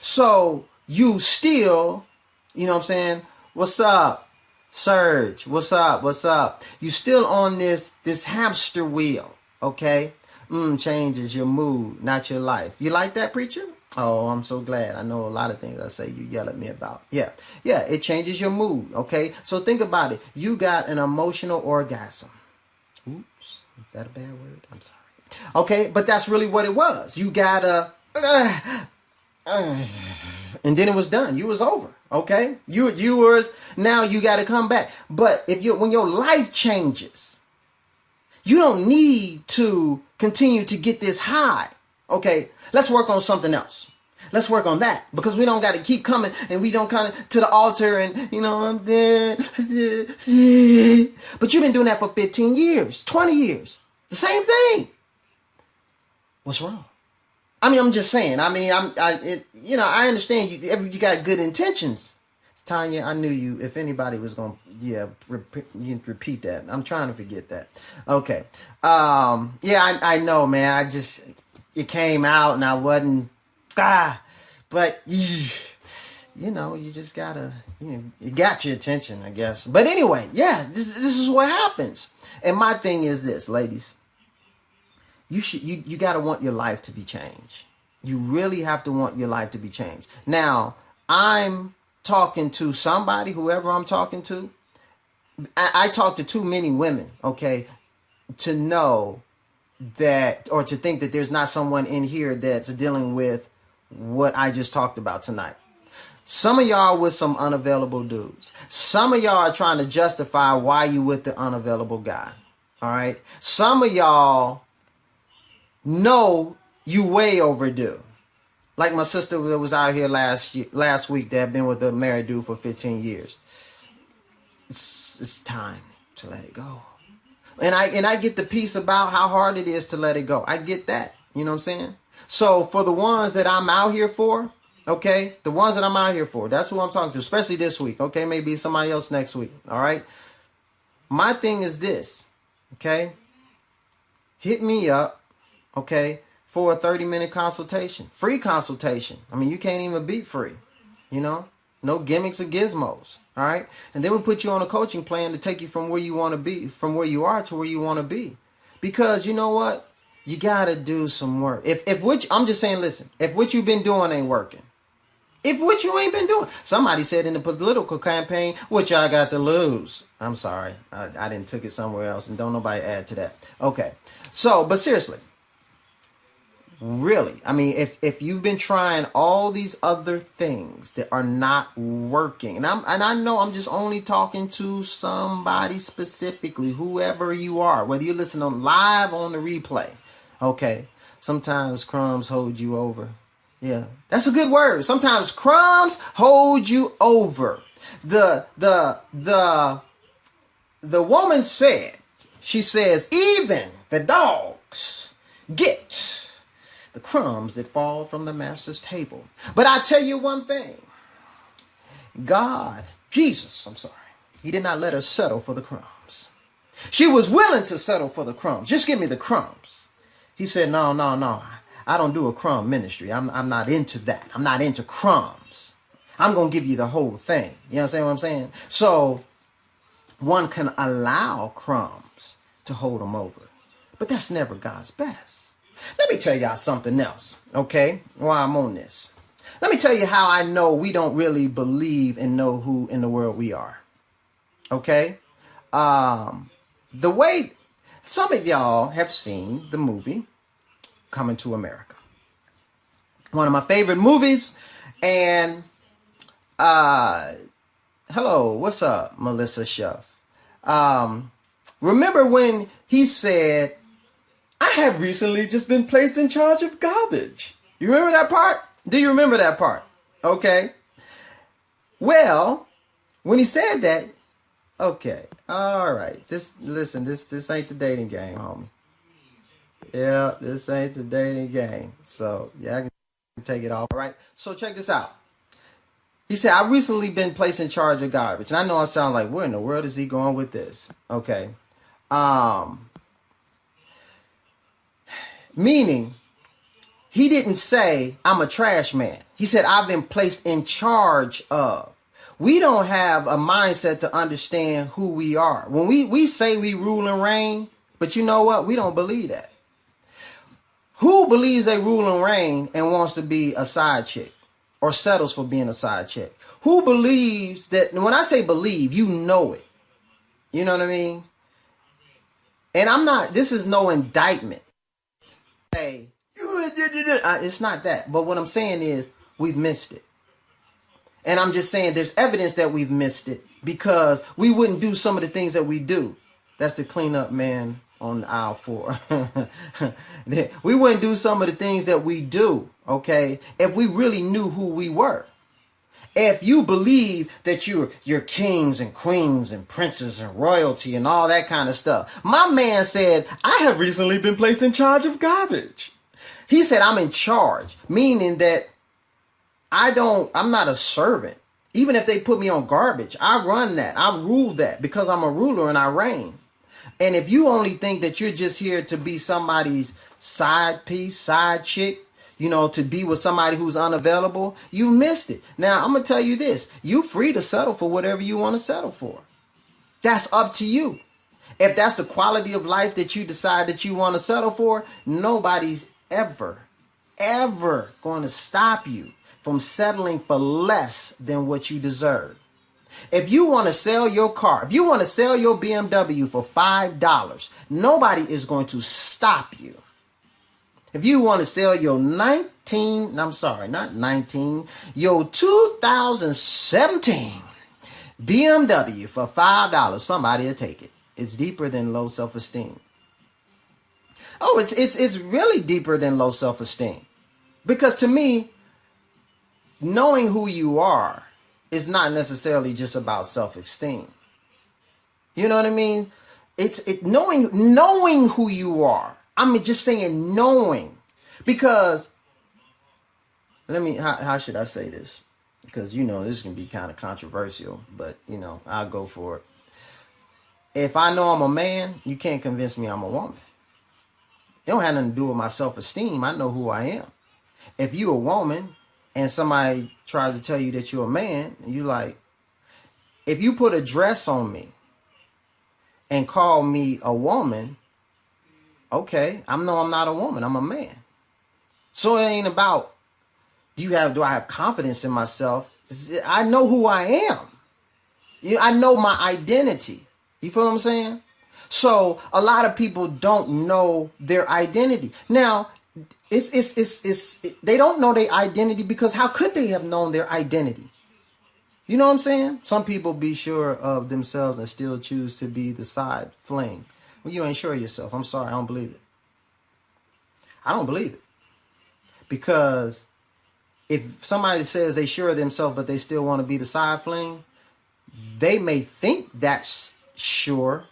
So you still, you know what I'm saying? What's up, Serge? What's up? You still on this hamster wheel, okay? Changes your mood, not your life. You like that, preacher? Oh, I'm so glad. I know a lot of things I say you yell at me about. Yeah, it changes your mood, okay? So think about it. You got an emotional orgasm. Oops, is that a bad word? I'm sorry. Okay, but that's really what it was. You got and then it was done. You was over, okay? Now you got to come back. But when your life changes, you don't need to continue to get this high. Okay, let's work on something else. Let's work on that, because we don't got to keep coming and we don't come to the altar and, I'm dead. But you've been doing that for 15 years, 20 years. The same thing. What's wrong? I'm just saying. I understand you got good intentions. Tanya, I knew you. If anybody was going to, repeat that. I'm trying to forget that. Okay. I know, man. It came out and I wasn't, but you just gotta, it got your attention, I guess. But anyway, this is what happens. And my thing is this, ladies, you gotta want your life to be changed. You really have to want your life to be changed. Now, I'm talking to somebody, whoever I'm talking to. I talk to too many women, okay, to know that, or to think that there's not someone in here that's dealing with what I just talked about tonight. Some of y'all with some unavailable dudes. Some of y'all are trying to justify why you with the unavailable guy. All right. Some of y'all know you way overdue. Like my sister that was out here last week that had been with a married dude for 15 years. It's time to let it go. And I get the piece about how hard it is to let it go. I get that. You know what I'm saying? So for the ones that I'm out here for, okay, that's who I'm talking to, especially this week. Okay, maybe somebody else next week. All right. My thing is this. Okay. Hit me up. Okay. For a 30-minute consultation, free consultation. You can't even beat free. You No gimmicks or gizmos. All right. And then we put you on a coaching plan to take you from where you want to be, from where you are to where you want to be. Because you know what? You got to do some work. If what I'm just saying, listen, if what you've been doing ain't working, if what you ain't been doing, somebody said in the political campaign, what y'all got to lose? I'm sorry. I didn't took it somewhere else, and don't nobody add to that. Okay. So, but seriously, really, I mean, if you've been trying all these other things that are not working, and I know I'm just only talking to somebody specifically, whoever you are, whether you listen on live on the replay, okay. Sometimes crumbs hold you over. Yeah, that's a good word. Sometimes crumbs hold you over. The woman said, she says, even the dogs get the crumbs that fall from the master's table. But I tell you one thing, Jesus, he did not let her settle for the crumbs. She was willing to settle for the crumbs. Just give me the crumbs. He said, no. I don't do a crumb ministry. I'm not into that. I'm not into crumbs. I'm going to give you the whole thing. You understand what I'm saying? So one can allow crumbs to hold them over. But that's never God's best. Let me tell y'all something else, okay, while I'm on this. Let me tell you how I know we don't really believe and know who in the world we are, okay? The way some of y'all have seen the movie Coming to America. One of my favorite movies. And hello, what's up, Melissa Shuff? Remember when he said, I have recently just been placed in charge of garbage. You remember that part? Do you remember that part? Okay. Well, when he said that, okay, all right. Listen, this ain't the dating game, homie. Yeah, this ain't the dating game. So, yeah, I can take it off. All right. So, check this out. He said, I've recently been placed in charge of garbage. And I know I sound like, where in the world is he going with this? Okay. Meaning, he didn't say, I'm a trash man. He said, I've been placed in charge of. We don't have a mindset to understand who we are. When we say we rule and reign, but you know what? We don't believe that. Who believes they rule and reign and wants to be a side chick or settles for being a side chick? Who believes that, when I say believe, you know it. You know what I mean? And this is no indictment. Hey, it's not that. But what I'm saying is we've missed it. And I'm just saying there's evidence that we've missed it because we wouldn't do some of the things that we do. That's the cleanup man on aisle 4. We wouldn't do some of the things that we do, okay, if we really knew who we were. If you believe that you're kings and queens and princes and royalty and all that kind of stuff. My man said, I have recently been placed in charge of garbage. He said, I'm in charge, meaning that I'm not a servant. Even if they put me on garbage, I run that. I rule that because I'm a ruler and I reign. And if you only think that you're just here to be somebody's side piece, side chick, to be with somebody who's unavailable, you missed it. Now, I'm going to tell you this. You're free to settle for whatever you want to settle for. That's up to you. If that's the quality of life that you decide that you want to settle for, nobody's ever going to stop you from settling for less than what you deserve. If you want to sell your car, if you want to sell your BMW for $5, nobody is going to stop you. If you want to sell your your 2017 BMW for $5, somebody will take it. It's deeper than low self-esteem. Oh, it's really deeper than low self-esteem. Because to me, knowing who you are is not necessarily just about self-esteem. You know what I mean? It's knowing who you are. I'm just saying knowing. Because how should I say this? Because this can be kind of controversial, but I'll go for it. If I know I'm a man, you can't convince me I'm a woman. It don't have nothing to do with my self-esteem. I know who I am. If you a woman, and somebody tries to tell you that you're a man, and you like, if you put a dress on me and call me a woman, okay, I'm not a woman, I'm a man. So it ain't about do I have confidence in myself? I know who I am. I know my identity. You feel what I'm saying? So a lot of people don't know their identity. Now, they don't know their identity because how could they have known their identity? You know what I'm saying? Some people be sure of themselves and still choose to be the side fling. Well, you ain't sure of yourself. I'm sorry, I don't believe it. I don't believe it. Because if somebody says they sure of themselves but they still want to be the side fling, they may think that's sure,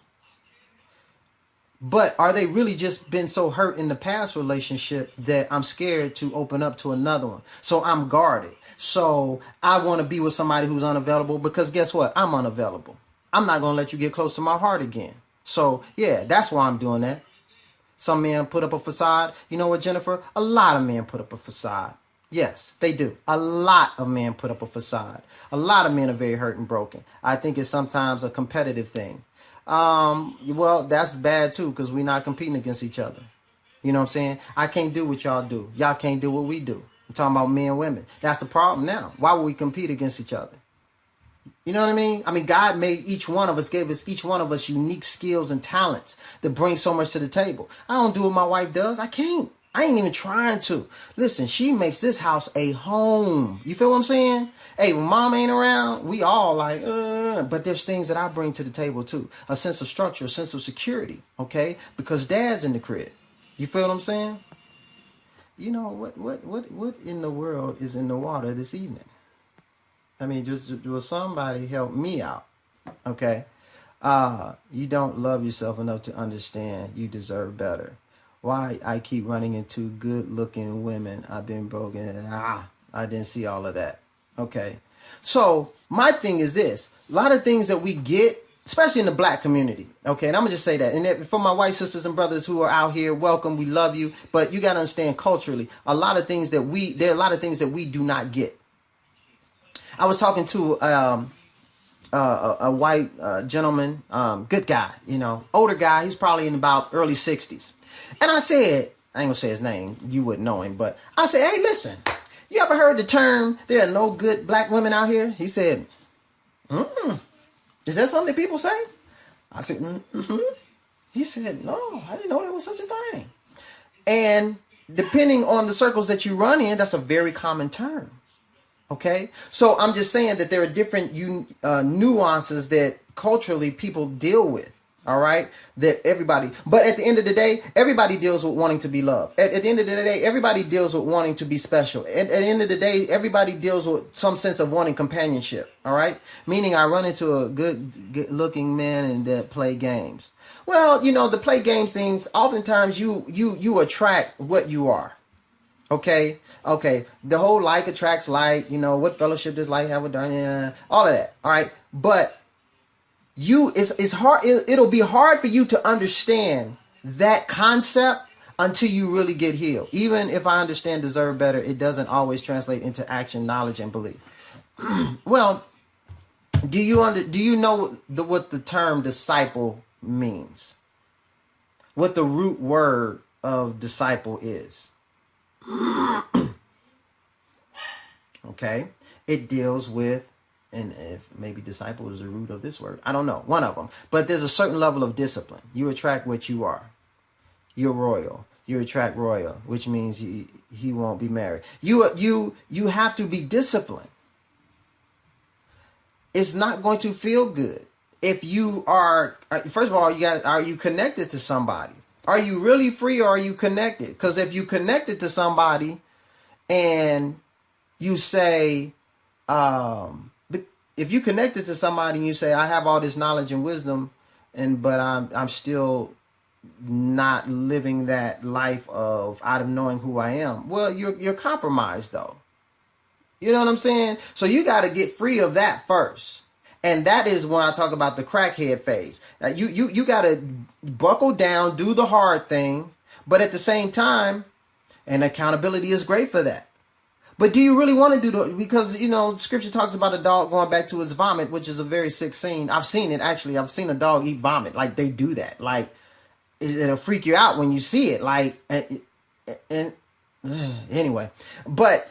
but are they really just been so hurt in the past relationship that I'm scared to open up to another one? So I'm guarded. So I want to be with somebody who's unavailable because guess what? I'm unavailable. I'm not going to let you get close to my heart again. So yeah, that's why I'm doing that. Some men put up a facade. You know what, Jennifer? A lot of men put up a facade. Yes, they do. A lot of men put up a facade. A lot of men are very hurt and broken. I think it's sometimes a competitive thing. Well, that's bad too because we're not competing against each other. You know what I'm saying? I can't do what y'all do. Y'all can't do what we do. I'm talking about men and women. That's the problem now. Why would we compete against each other? You know what I mean? I mean, God made each one of us, gave us each one of us unique skills and talents that bring so much to the table. I don't do what my wife does. I can't. I ain't even trying to. Listen, she makes this house a home. You feel what I'm saying? Hey, when mom ain't around, we all like, but there's things that I bring to the table too. A sense of structure, a sense of security, okay? Because dad's in the crib. You feel what I'm saying? You know, what in the world is in the water this evening? I mean, just will somebody help me out, okay? You don't love yourself enough to understand you deserve better. Why I keep running into good-looking women. I've been broken. I didn't see all of that. Okay. So my thing is this. A lot of things that we get, especially in the black community. Okay. And I'm going to just say that. And for my white sisters and brothers who are out here, welcome. We love you. But you got to understand culturally, there are a lot of things that we do not get. I was talking to a white gentleman, good guy, older guy. He's probably in about early 60s. And I said, I ain't gonna say his name, you wouldn't know him, but I said, hey, listen, you ever heard the term, there are no good black women out here? He said, is that something people say? I said, mm-hmm. He said, no, I didn't know there was such a thing. And depending on the circles that you run in, that's a very common term. Okay, so I'm just saying that there are different nuances that culturally people deal with. All right, but at the end of the day, everybody deals with wanting to be loved. At the end of the day, everybody deals with wanting to be special. At the end of the day, everybody deals with some sense of wanting companionship. All right, meaning I run into a good looking man and that play games. Well, the play games things. Oftentimes, you attract what you are. Okay. The whole like attracts like. What fellowship does like have with darn? All of that. All right, but. It's hard. It'll be hard for you to understand that concept until you really get healed. Even if I understand deserve better, it doesn't always translate into action, knowledge, and belief. Well, do you know what the term disciple means? What the root word of disciple is? Okay, it deals with. And if maybe disciple is the root of this word. I don't know. One of them. But there's a certain level of discipline. You attract what you are. You're royal. You attract royal, which means he won't be married. You have to be disciplined. It's not going to feel good. If you are, first of all, are you connected to somebody? Are you really free or are you connected? Because if you connected to somebody and you say, if you connected to somebody and you say, I have all this knowledge and wisdom, but I'm still not living that life out of knowing who I am. Well, you're compromised though. You know what I'm saying? So you got to get free of that first. And that is when I talk about the crackhead phase. You got to buckle down, do the hard thing, but at the same time, and accountability is great for that. But do you really want to do the, because, scripture talks about a dog going back to his vomit, which is a very sick scene. I've seen it, actually. I've seen a dog eat vomit. Like, they do that. Like, it'll freak you out when you see it. Like, and anyway. But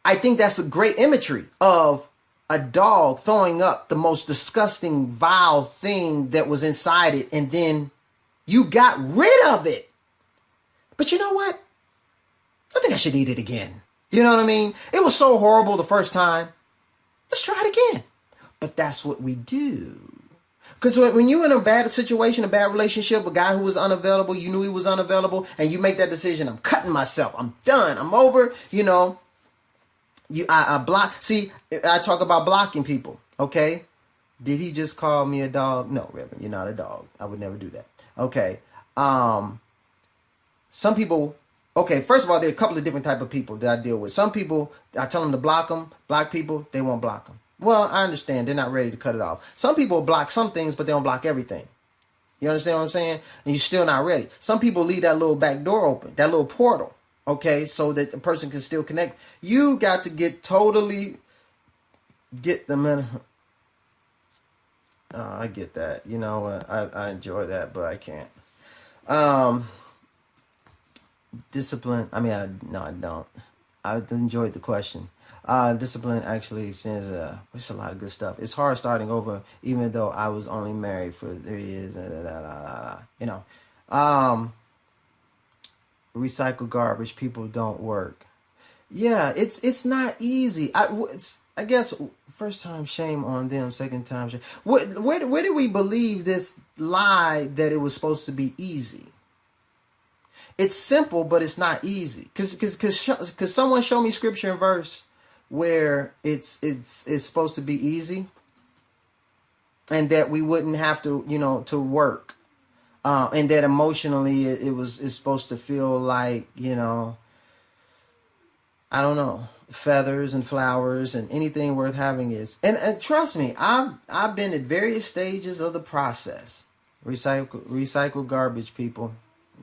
I think that's a great imagery of a dog throwing up the most disgusting, vile thing that was inside it, and then you got rid of it. But you know what? I think I should eat it again. You know what I mean? It was so horrible the first time. Let's try it again. But that's what we do. Because when you're in a bad situation, a bad relationship, a guy who was unavailable, you knew he was unavailable, and you make that decision, I'm cutting myself, I'm done, I'm over, I block. See, I talk about blocking people, okay? Did he just call me a dog? No, Reverend, you're not a dog. I would never do that. Okay. Some people, okay, first of all, there are a couple of different type of people that I deal with. Some people, I tell them to block them. Block people, they won't block them. Well, I understand. They're not ready to cut it off. Some people block some things, but they don't block everything. You understand what I'm saying? And you're still not ready. Some people leave that little back door open, that little portal, okay, so that the person can still connect. You got to get them in. I get that. I enjoy that, but I can't. Discipline. I don't. I enjoyed the question. Discipline actually sends it's a lot of good stuff. It's hard starting over, even though I was only married for 3 years. Recycle garbage. People don't work. Yeah, it's not easy. I guess first time shame on them. Second time shame. Where do we believe this lie that it was supposed to be easy? It's simple, but it's not easy. Cause someone show me scripture and verse where it's supposed to be easy, and that we wouldn't have to to work, and that emotionally it's supposed to feel like I don't know, feathers and flowers and anything worth having is. And trust me, I've been at various stages of the process. Recycle garbage, people.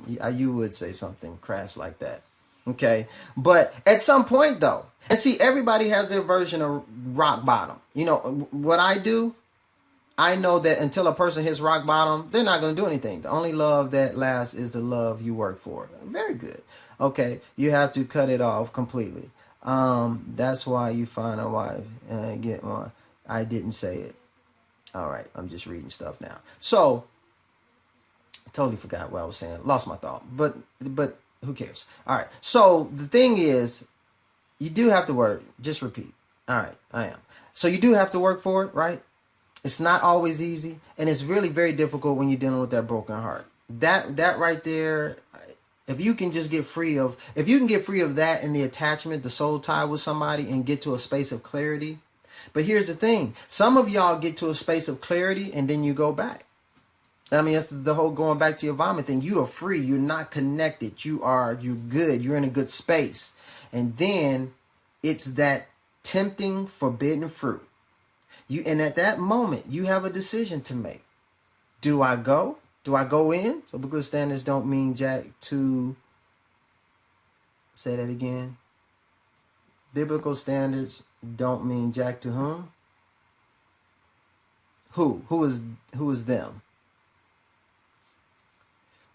You would say something crass like that. Okay. But at some point though, and see, everybody has their version of rock bottom. What I do, I know that until a person hits rock bottom, they're not going to do anything. The only love that lasts is the love you work for. Very good. Okay. You have to cut it off completely. That's why you find a wife and get one. I didn't say it. All right. I'm just reading stuff now. So, totally forgot what I was saying. Lost my thought. But who cares? All right. So the thing is, you do have to work. Just repeat. All right. I am. So you do have to work for it, right? It's not always easy, and it's really very difficult when you're dealing with that broken heart. That right there, if you can get free of that and the attachment, the soul tie with somebody, and get to a space of clarity. But here's the thing: some of y'all get to a space of clarity and then you go back. That's the whole going back to your vomit thing. You are free. You're not connected. You're good. You're in a good space. And then it's that tempting, forbidden fruit. And at that moment, you have a decision to make. Do I go? Do I go in? So biblical standards don't mean jack to... Say that again. Biblical standards don't mean jack to whom? Who? Who is them?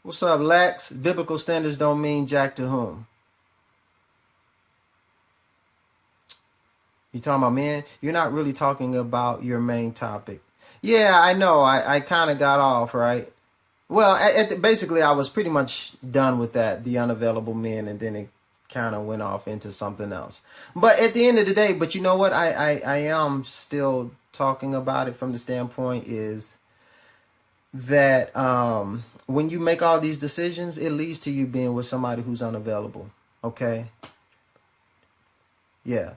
What's up, Lex? Biblical standards don't mean jack to whom? You talking about men? You're not really talking about your main topic. Yeah, I know. I kind of got off, right? Well, basically, I was pretty much done with that, the unavailable men, and then it kind of went off into something else. But at the end of the day, but you know what? I am still talking about it from the standpoint is that when you make all these decisions, it leads to you being with somebody who's unavailable. Okay? Yeah.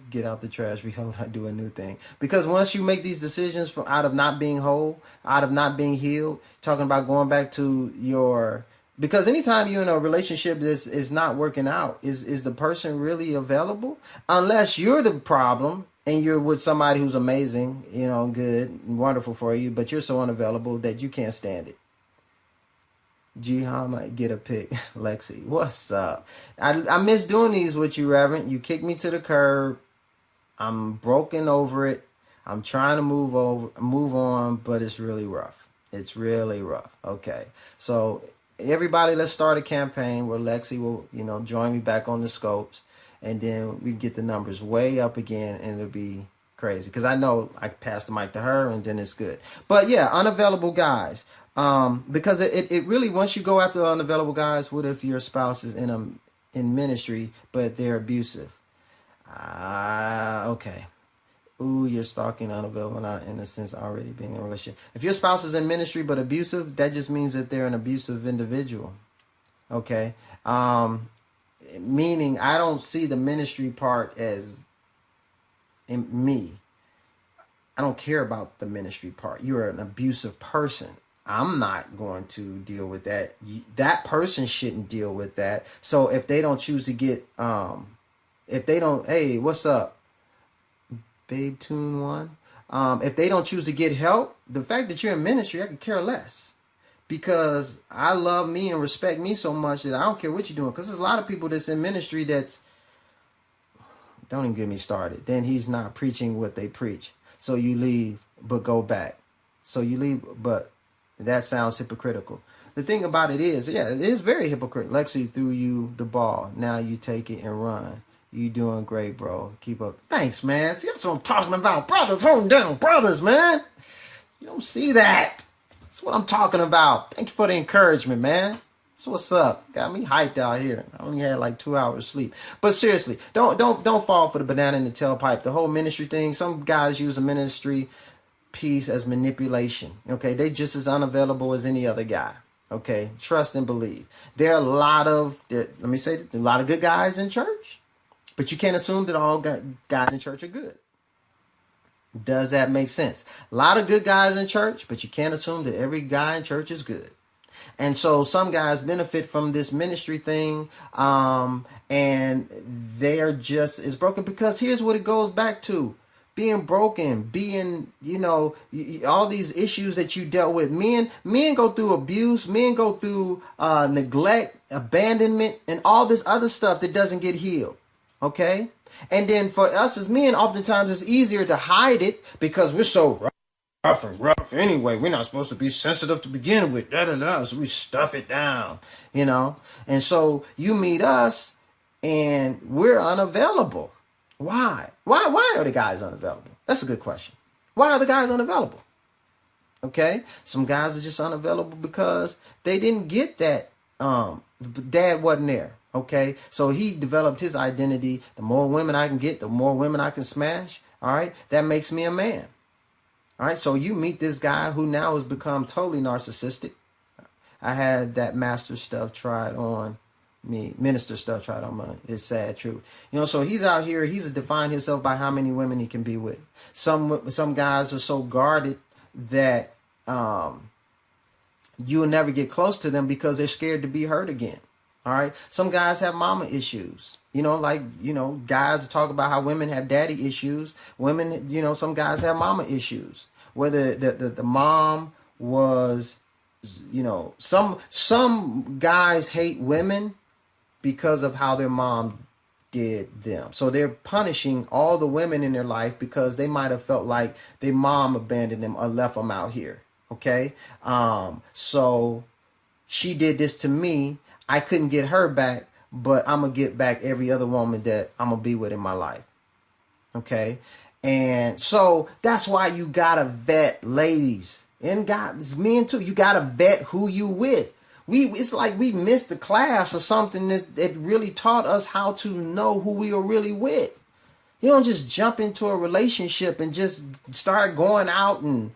Get out the trash. We hope I do a new thing. Because once you make these decisions out of not being whole, out of not being healed, talking about going back to your... Because anytime you're in a relationship that is not working out, is the person really available? Unless you're the problem and you're with somebody who's amazing, good, wonderful for you, but you're so unavailable that you can't stand it. Jihan might get a pick. Lexi, what's up? I miss doing these with you, Reverend. You kicked me to the curb. I'm broken over it. I'm trying to move on, but it's really rough. It's really rough. Okay. So everybody, let's start a campaign where Lexi will, join me back on the scopes, and then we get the numbers way up again, and it'll be crazy. Because I know I pass the mic to her, and then it's good. But yeah, unavailable guys. Because it really, once you go after the unavailable guys, what if your spouse is in ministry, but they're abusive? Okay. Ooh, you're stalking unavailable, not in a sense already being in a relationship. If your spouse is in ministry but abusive, that just means that they're an abusive individual. Okay. Meaning I don't see the ministry part as in me. I don't care about the ministry part. You're an abusive person. I'm not going to deal with that. That person shouldn't deal with that. So if they don't choose to get, if they don't, hey, what's up, Babe Tune One? If they don't choose to get help, the fact that you're in ministry, I could care less. Because I love me and respect me so much that I don't care what you're doing. Because there's a lot of people that's in ministry that, don't even get me started. Then he's not preaching what they preach. So you leave, but go back. So you leave, but that sounds hypocritical. The thing about it is, yeah, it is very hypocritical. Lexi threw you the ball. Now you take it and run. You doing great, bro. Keep up. Thanks, man. See, that's what I'm talking about. Brothers holding down brothers, man. You don't see that. That's what I'm talking about. Thank you for the encouragement, man. So what's up? Got me hyped out here. I only had like 2 hours sleep. But seriously, don't fall for the banana in the tailpipe. The whole ministry thing. Some guys use a ministry piece as manipulation. Okay, they just as unavailable as any other guy. Okay, trust and believe. There are a lot of let me say a lot of good guys in church, but you can't assume that all guys in church are good. Does that make sense? A lot of good guys in church, but you can't assume that every guy in church is good. And so some guys benefit from this ministry thing, and they're just as broken because here's what it goes back to. Being broken, being, all these issues that you dealt with. Men go through abuse, men go through neglect, abandonment, and all this other stuff that doesn't get healed. Okay? And then for us as men, oftentimes it's easier to hide it because we're so rough and rough anyway. We're not supposed to be sensitive to begin with. So we stuff it down, And so you meet us and we're unavailable. Why? Why are the guys unavailable? That's a good question. Why are the guys unavailable? Okay? Some guys are just unavailable because they didn't get that. Dad wasn't there. Okay? So he developed his identity. The more women I can get, the more women I can smash. All right? That makes me a man. All right, so you meet this guy who now has become totally narcissistic. I had that master stuff tried on me, minister stuff tried on me. It's sad truth. So he's out here, he's defined himself by how many women he can be with. Some guys are so guarded that you'll never get close to them because they're scared to be hurt again. All right. Some guys have mama issues. Guys talk about how women have daddy issues. Women, some guys have mama issues. Whether the mom was, some guys hate women because of how their mom did them. So they're punishing all the women in their life because they might have felt like their mom abandoned them or left them out here. Okay. So she did this to me. I couldn't get her back, but I'm going to get back every other woman that I'm going to be with in my life. Okay? And so that's why you got to vet, ladies. And guys, men too. You got to vet who you with. It's like we missed a class or something that really taught us how to know who we are really with. You don't just jump into a relationship and just start going out and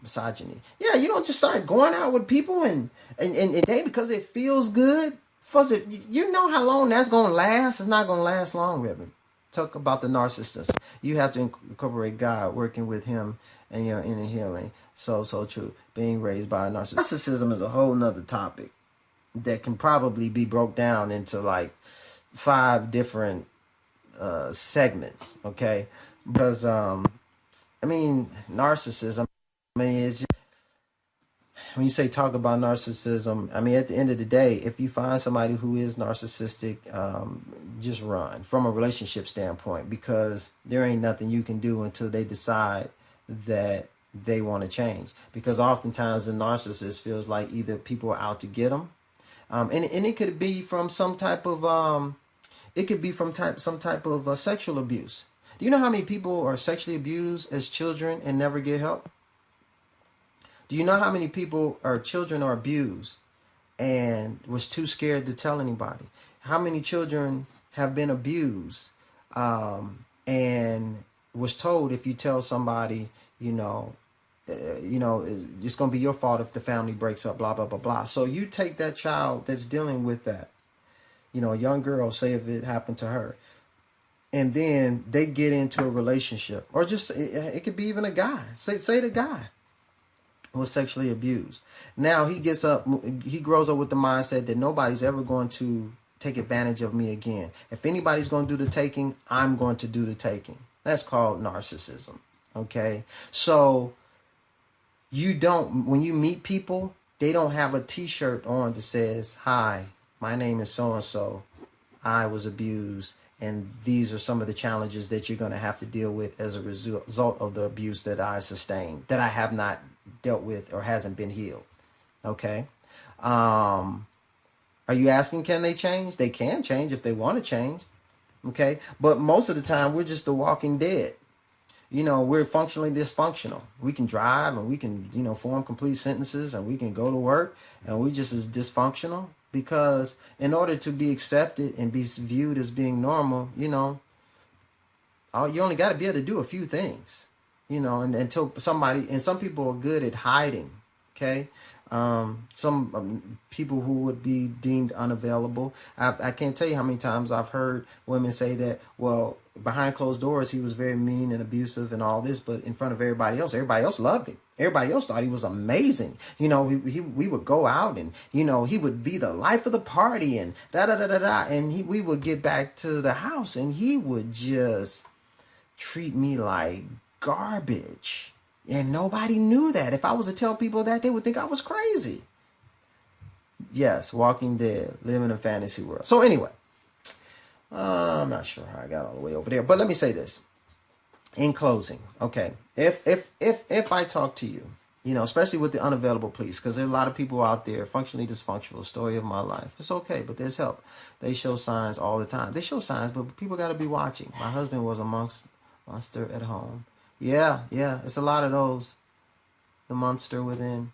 misogyny. Yeah, you don't just start going out with people and they because it feels good. First, you know how long that's gonna last. It's not gonna last long, Reverend. Talk about the narcissist. You have to incorporate God, working with Him and your inner healing. So true. Being raised by a narcissist. Narcissism is a whole nother topic that can probably be broke down into like 5 different segments. Okay, because narcissism. It's just, when you say talk about narcissism, I mean, at the end of the day, if you find somebody who is narcissistic, just run from a relationship standpoint, because there ain't nothing you can do until they decide that they want to change. Because oftentimes the narcissist feels like either people are out to get them, and it could be from some type of some type of sexual abuse. Do you know how many people are sexually abused as children and never get help? Do you know how many people or children are abused and was too scared to tell anybody? How many children have been abused and was told, if you tell somebody, it's going to be your fault if the family breaks up, blah, blah, blah, blah. So you take that child that's dealing with that, a young girl, say if it happened to her, and then they get into a relationship, or just, it could be even a guy, say the guy was sexually abused. Now he grows up with the mindset that nobody's ever going to take advantage of me again. If anybody's going to do the taking, I'm going to do the taking. That's called narcissism. Okay. So when you meet people, they don't have a t-shirt on that says, "Hi, my name is so-and-so. I was abused, and these are some of the challenges that you're going to have to deal with as a result of the abuse that I sustained, that I have not dealt with or hasn't been healed." Okay. Are you asking, can they change? They can change if they want to change. Okay. But most of the time, we're just the walking dead. We're functionally dysfunctional. We can drive and we can, form complete sentences, and we can go to work, and we just as dysfunctional, because in order to be accepted and be viewed as being normal, you only got to be able to do a few things, and until some people are good at hiding. Okay. Some people who would be deemed unavailable. I can't tell you how many times I've heard women say that, well, behind closed doors, he was very mean and abusive and all this, but in front of everybody else loved him. Everybody else thought he was amazing. We would go out, and, he would be the life of the party, and da-da-da-da-da. And we would get back to the house, and he would just treat me like garbage. And nobody knew that. If I was to tell people that, they would think I was crazy. Yes, Walking Dead, living in a fantasy world. So anyway, I'm not sure how I got all the way over there, but let me say this in closing. Okay, if I talk to you, especially with the unavailable, please, because there are a lot of people out there functionally dysfunctional. Story of my life. It's okay, but there's help. They show signs all the time. They show signs, but people got to be watching. My husband was a monster at home. Yeah, it's a lot of those. The monster within.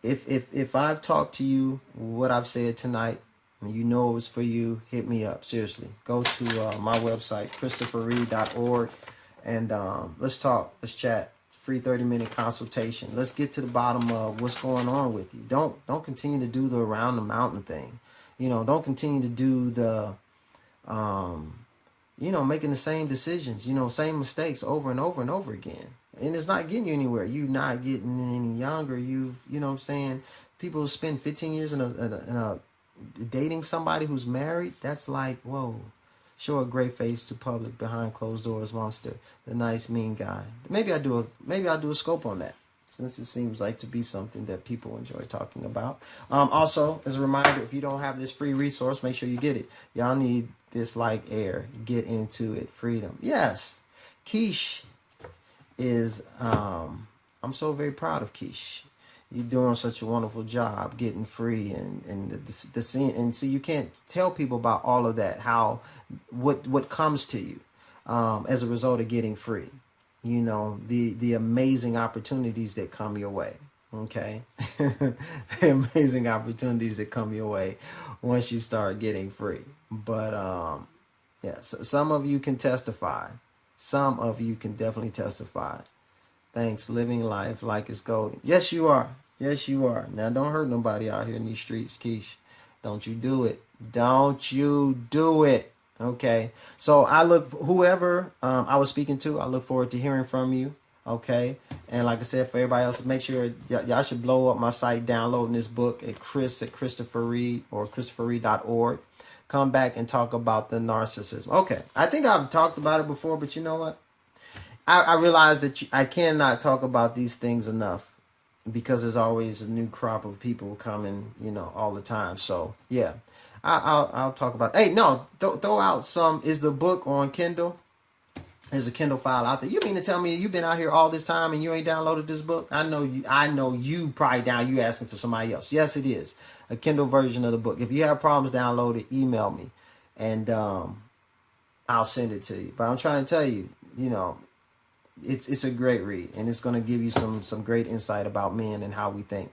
If I've talked to you, what I've said tonight, and it was for you, hit me up. Seriously, go to my website, ChristopherReid.org, and let's talk. Let's chat. Free 30-minute consultation. Let's get to the bottom of what's going on with you. Don't continue to do the around the mountain thing. Don't continue to do the making the same decisions, same mistakes over and over and over again. And it's not getting you anywhere. You're not getting any younger. People spend 15 years in a dating somebody who's married. That's like, whoa. Show a great face to public, behind closed doors monster, the nice mean guy. Maybe I'll do a scope on that, since it seems like to be something that people enjoy talking about. Also, as a reminder, if you don't have this free resource, make sure you get it. Y'all need this like air. Get into it. Freedom. Yes. Keish is, I'm so very proud of Keish. You're doing such a wonderful job getting free, and the scene. And see, you can't tell people about all of that, what comes to you as a result of getting free. The amazing opportunities that come your way. Okay. The amazing opportunities that come your way once you start getting free. But so some of you can testify. Some of you can definitely testify. Thanks. Living life like it's golden. Yes, you are. Yes, you are. Now, don't hurt nobody out here in these streets, Keish. Don't you do it. Don't you do it. Okay. So whoever I was speaking to, I look forward to hearing from you. Okay. And like I said, for everybody else, make sure y'all should blow up my site, downloading this book at Christopher Reid or ChristopherReid.org. Come back and talk about the narcissism. Okay. I think I've talked about it before, but you know what? I realize that I cannot talk about these things enough. because there's always a new crop of people coming, all the time. So yeah, I'll talk about. Hey, no, throw out some. Is the book on Kindle? Is a Kindle file out there? You mean to tell me you've been out here all this time and you ain't downloaded this book? I know you. I know you probably down. You asking for somebody else? Yes, it is a Kindle version of the book. If you have problems, download it. Email me, and I'll send it to you. But I'm trying to tell you, it's a great read, and it's going to give you some great insight about men and how we think.